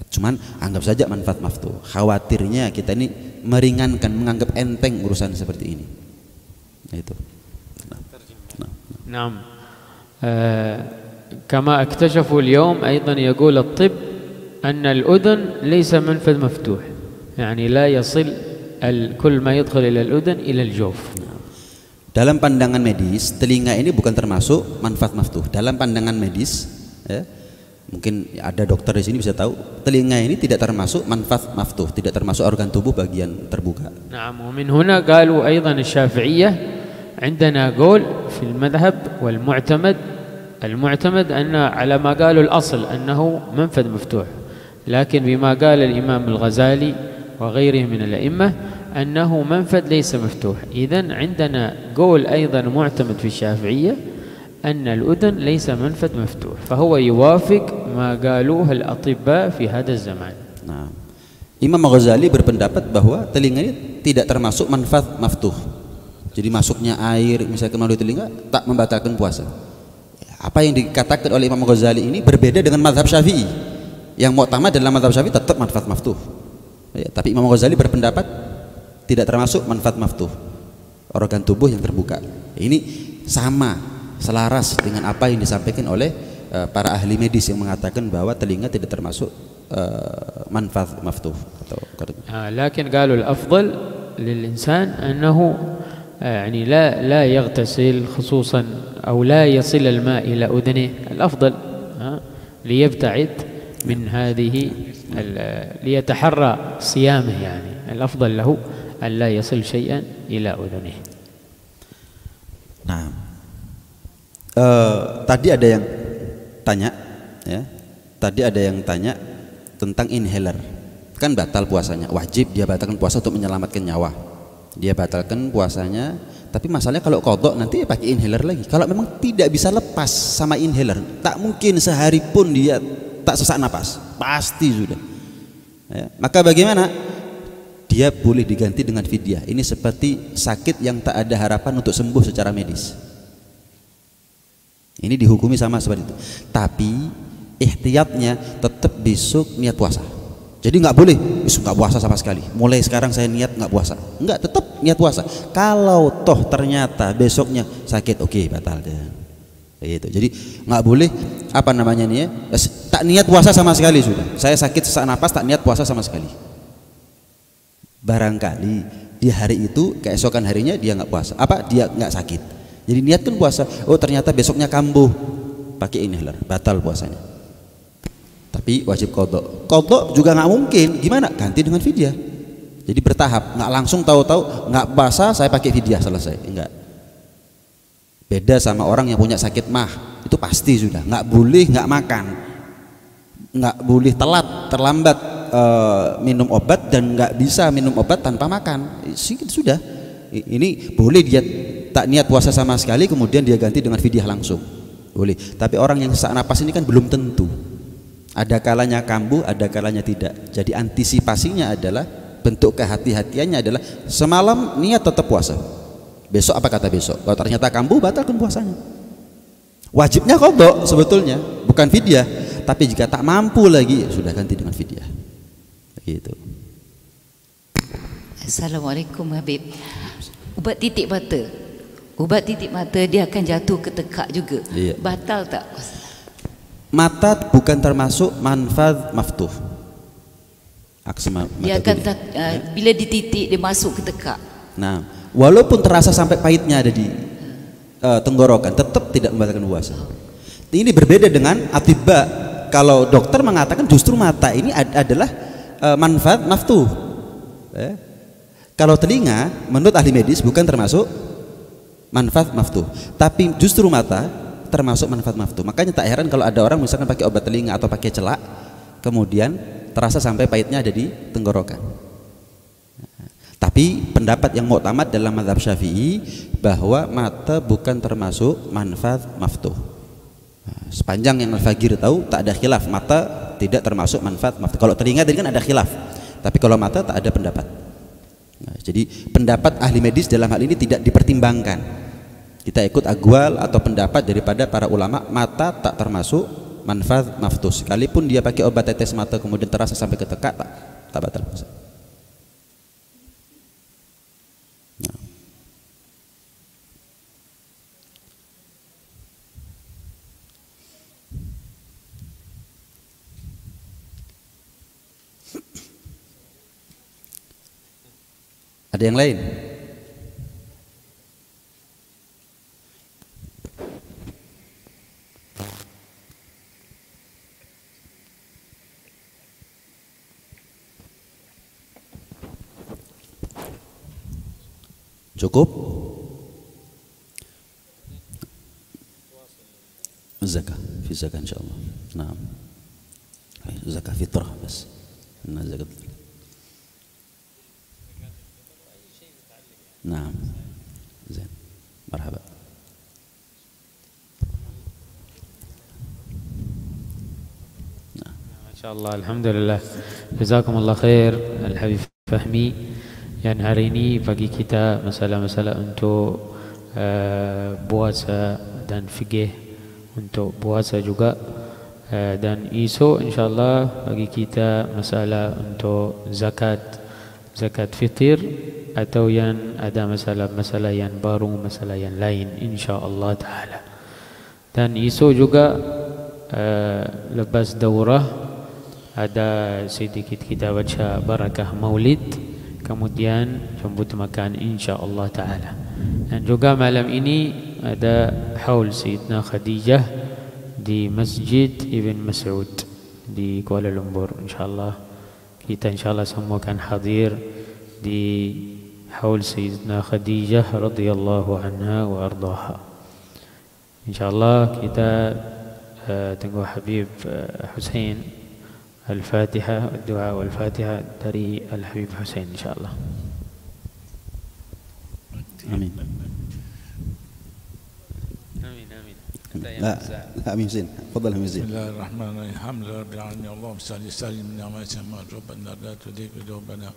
Cuman anggap saja manfaat maftuh. Khawatirnya kita ini meringankan, menganggap enteng urusan seperti ini. Nah, itu. نعم كما اكتشفوا اليوم أيضا يقول الطب أن الأذن ليس منفذ مفتوح، يعني لا يصل كل ما يدخل إلى الأذن إلى الجوف. Dalam pandangan medis, telinga ini bukan termasuk manfaat maftuh. Dalam pandangan medis, ya, mungkin ada dokter di sini bisa tahu, telinga ini tidak termasuk manfaat maftuh, tidak termasuk organ tubuh bagian terbuka. نعم ومن هنا قالوا أيضا الشافعية عندنا قول في المذهب والمعتمد أن على ما قالوا الأصل أنه منفذ مفتوح، لكن بما قال الإمام الغزالي وغيره من الأئمة أنه منفذ ليس مفتوح. إذن عندنا قول أيضا معتمد في الشافعية أن الأذن ليس منفذ مفتوح، فهو يوافق ما قالوه الأطباء في هذا الزمان. Nah, Imam Ghazali berpendapat bahwa telinga ini tidak termasuk manfaat maftuh. Jadi masuknya air misalkan melalui telinga tak membatalkan puasa. Apa yang dikatakan oleh Imam Ghazali ini berbeda dengan mazhab Syafi'i. Yang mu'tamad dalam mazhab Syafi'i tetap manfaat maftuh. Ya, tapi Imam Ghazali berpendapat tidak termasuk manfaat maftuh, organ tubuh yang terbuka. Ini sama, selaras dengan apa yang disampaikan oleh para ahli medis yang mengatakan bahwa telinga tidak termasuk manfaat maftuh. لكن قالوا الأفضل للإنسان أنه يعني لا يغتسل خصوصا أو لا يصل الماء إلى أذنه، الأفضل ليبتعد من هذه ليتحرى صيامه، يعني الأفضل له أن لا يصل شيئا إلى أذنه. Nah, tadi ada yang tanya, ya. Tadi ada yang tanya tentang inhaler, kan batal puasanya, wajib dia batalkan puasa untuk menyelamatkan nyawa. Dia batalkan puasanya, tapi masalahnya kalau qadha nanti pakai inhaler lagi. Kalau memang tidak bisa lepas sama inhaler, tak mungkin sehari pun dia tak sesak napas, pasti sudah. Ya, maka bagaimana? Dia boleh diganti dengan fidyah. Ini seperti sakit yang tak ada harapan untuk sembuh secara medis. Ini dihukumi sama seperti itu. Tapi ihtiyatnya tetap besok niat puasa. Jadi nggak boleh besok nggak puasa sama sekali. Mulai sekarang saya niat nggak puasa. Nggak, tetap niat puasa. Kalau toh ternyata besoknya sakit, oke, batal deh. Gitu. Jadi nggak boleh apa namanya nih ya, tak niat puasa sama sekali sudah. Saya sakit sesak napas tak niat puasa sama sekali. Barangkali di hari itu keesokan harinya dia nggak puasa, apa dia nggak sakit. Jadi niatkan puasa. Oh ternyata besoknya kambuh, pakai inhaler, batal puasanya. Tapi wajib qadha. Qadha juga nggak mungkin. Gimana? Ganti dengan fidyah. Jadi bertahap, nggak langsung tahu-tahu nggak puasa saya pakai fidyah selesai. Enggak. Beda sama orang yang punya sakit mah, itu pasti sudah nggak boleh nggak makan, nggak boleh telat terlambat minum obat, dan nggak bisa minum obat tanpa makan. Sudah. Ini boleh dia tak niat puasa sama sekali kemudian dia ganti dengan fidyah langsung, boleh. Tapi orang yang sesak napas ini kan belum tentu. Ada kalanya kambuh, ada kalanya tidak. Jadi antisipasinya adalah, bentuk kehati-hatiannya adalah semalam niat tetap puasa. Besok apa kata besok? Kalau ternyata kambuh, batalkan puasanya. Wajibnya qadha sebetulnya, bukan fidyah. Tapi jika tak mampu lagi, ya sudah ganti dengan fidyah. Begitu. Assalamualaikum Habib. Ubat titik mata. Ubat titik mata dia akan jatuh ke tekak juga. Iya. Batal tak? Mata bukan termasuk manfadh maftuh. Dia akan bila dititik dia masuk ke tekak. Nah, walaupun terasa sampai pahitnya ada di tenggorokan, tetap tidak membatalkan puasa. Ini berbeda dengan atibba. Kalau dokter mengatakan justru mata ini adalah manfaat maftuh. Kalau telinga menurut ahli medis bukan termasuk manfaat maftuh, tapi justru mata termasuk manfaat maftuh. Makanya tak heran kalau ada orang misalkan pakai obat telinga atau pakai celak, kemudian terasa sampai pahitnya ada di tenggorokan. Tapi pendapat yang mu'tamad dalam mazhab Syafi'i bahwa mata bukan termasuk manfaat maftuh. Sepanjang yang Al-Fagir tahu tak ada khilaf, mata tidak termasuk manfaat maftuh. Kalau telinga tadi kan ada khilaf, tapi kalau mata tak ada pendapat. Nah, jadi pendapat ahli medis dalam hal ini tidak dipertimbangkan. Kita ikut aqwal atau pendapat daripada para ulama, mata tak termasuk manfaat maftuh. Sekalipun dia pakai obat tetes mata kemudian terasa sampai ke tekak, tak batal puasa. Nah. Ada yang lain? Cukup? Zakah, fi zakah insyaallah. Naam. Zakah fitrah bas. Nah, zakat. Naam. Zain. Marhaba. Nah. Masyaallah, alhamdulillah. Jazakumullah khair Al-Habib Fahmi. Yang hari ini bagi kita masalah-masalah untuk puasa dan fikih untuk puasa juga, dan esok insyaAllah bagi kita masalah untuk zakat fitir, atau yang ada masalah-masalah yang baru, masalah yang lain insyaAllah ta'ala. Dan esok juga lepas daurah ada sedikit kita baca barakah maulid, kemudian jemput makan insyaAllah ta'ala. Dan juga malam ini ada haul Sayyidina Khadijah di Masjid Ibn Mas'ud di Kuala Lumpur. InsyaAllah kita insyaAllah semua akan hadir di haul Sayyidina Khadijah radhiyallahu anha wa ardaha. InsyaAllah kita tunggu Habib Hussein Al-Fatihah, doa Al-Fatihah dari Al-Habib Hussein insyaAllah. Amin. Amin, amin. لا لا أمين زين، تفضل أمين زين. بسم الله الرحمن الرحيم. الحمد لله رب العالمين. اللهم صل وسلم على سيدنا ربنا لا تضيق ذنوبنا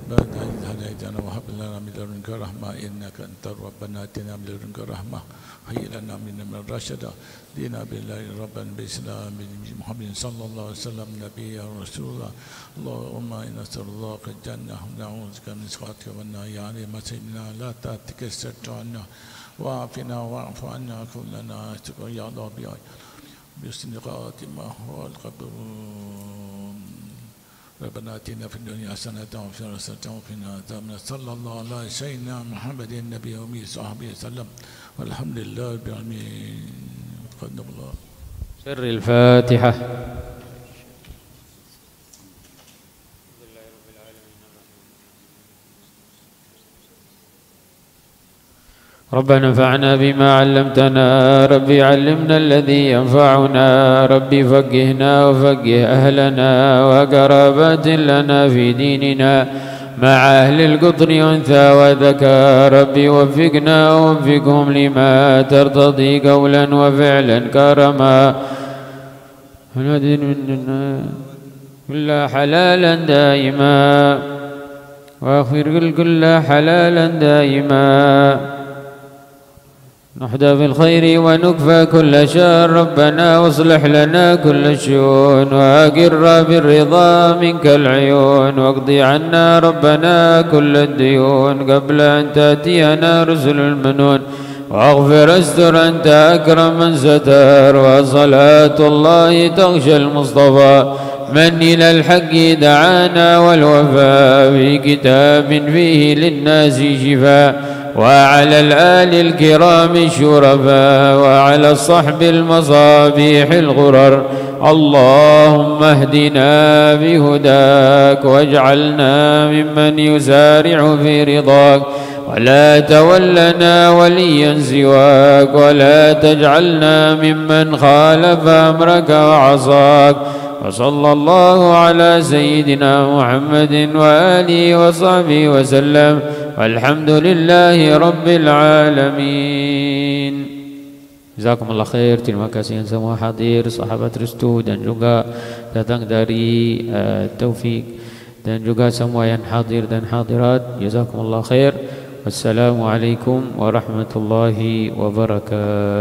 بعد إذ هديتنا وهب لنا من لدنك رحمة إنك أنت ربنا آتنا من لدنك رحمة هيئ لنا من أمرنا رشدا دينا بالله ربنا بالإسلام محمد صلى الله عليه وسلم نبيا ورسولا اللهم إنا نسأل الله الجنة ونعوذ بك من سخطك والنار عليه سيدنا لا تأتك عنا وعافنا واعف عنا كلنا يا الله بحسن خاتمة والقبر ربنا آتنا في الدنيا حسنة وفي الآخرة وقنا عذاب النار صلى الله على سيدنا محمد النبي وآله وصحبه وسلم والحمد لله رب العالمين. قدم الله. سر الفاتحة. ربنا انفعنا بما علمتنا ربي علمنا الذي ينفعنا ربي فقهنا وفقه أهلنا وقرابات لنا في ديننا مع أهل القطر أنثى وذكى ربي وفقنا ووفقهم لما ترتضي قولا وفعلا كرما كل حلالا دائما واغفر كل حلالا دائما نحدى بالخير ونكفى كل شر ربنا واصلح لنا كل الشؤون وأقر بالرضا منك العيون واقضي عنا ربنا كل الديون قبل أن تأتينا رسل المنون واغفر استر أنت أكرم من ستر وصلاة الله تغشى المصطفى من إلى الحق دعانا والوفاء في كتاب فيه للناس شفاء وعلى الآل الكرام الشرفاء وعلى الصحب المصابيح الغرر اللهم اهدنا بهداك واجعلنا ممن يسارع في رضاك ولا تولنا وليا سواك ولا تجعلنا ممن خالف أمرك وعصاك وصلى الله على سيدنا محمد وآله وصحبه وسلم والحمد لله رب العالمين. Jazakumullah khair. Terima kasih yang semua hadir, sahabat restu dan juga datang dari Taufik dan juga semua yang hadir dan hadirat. Jazakumullah khair. Wassalamualaikum warahmatullahi wabarakatuh.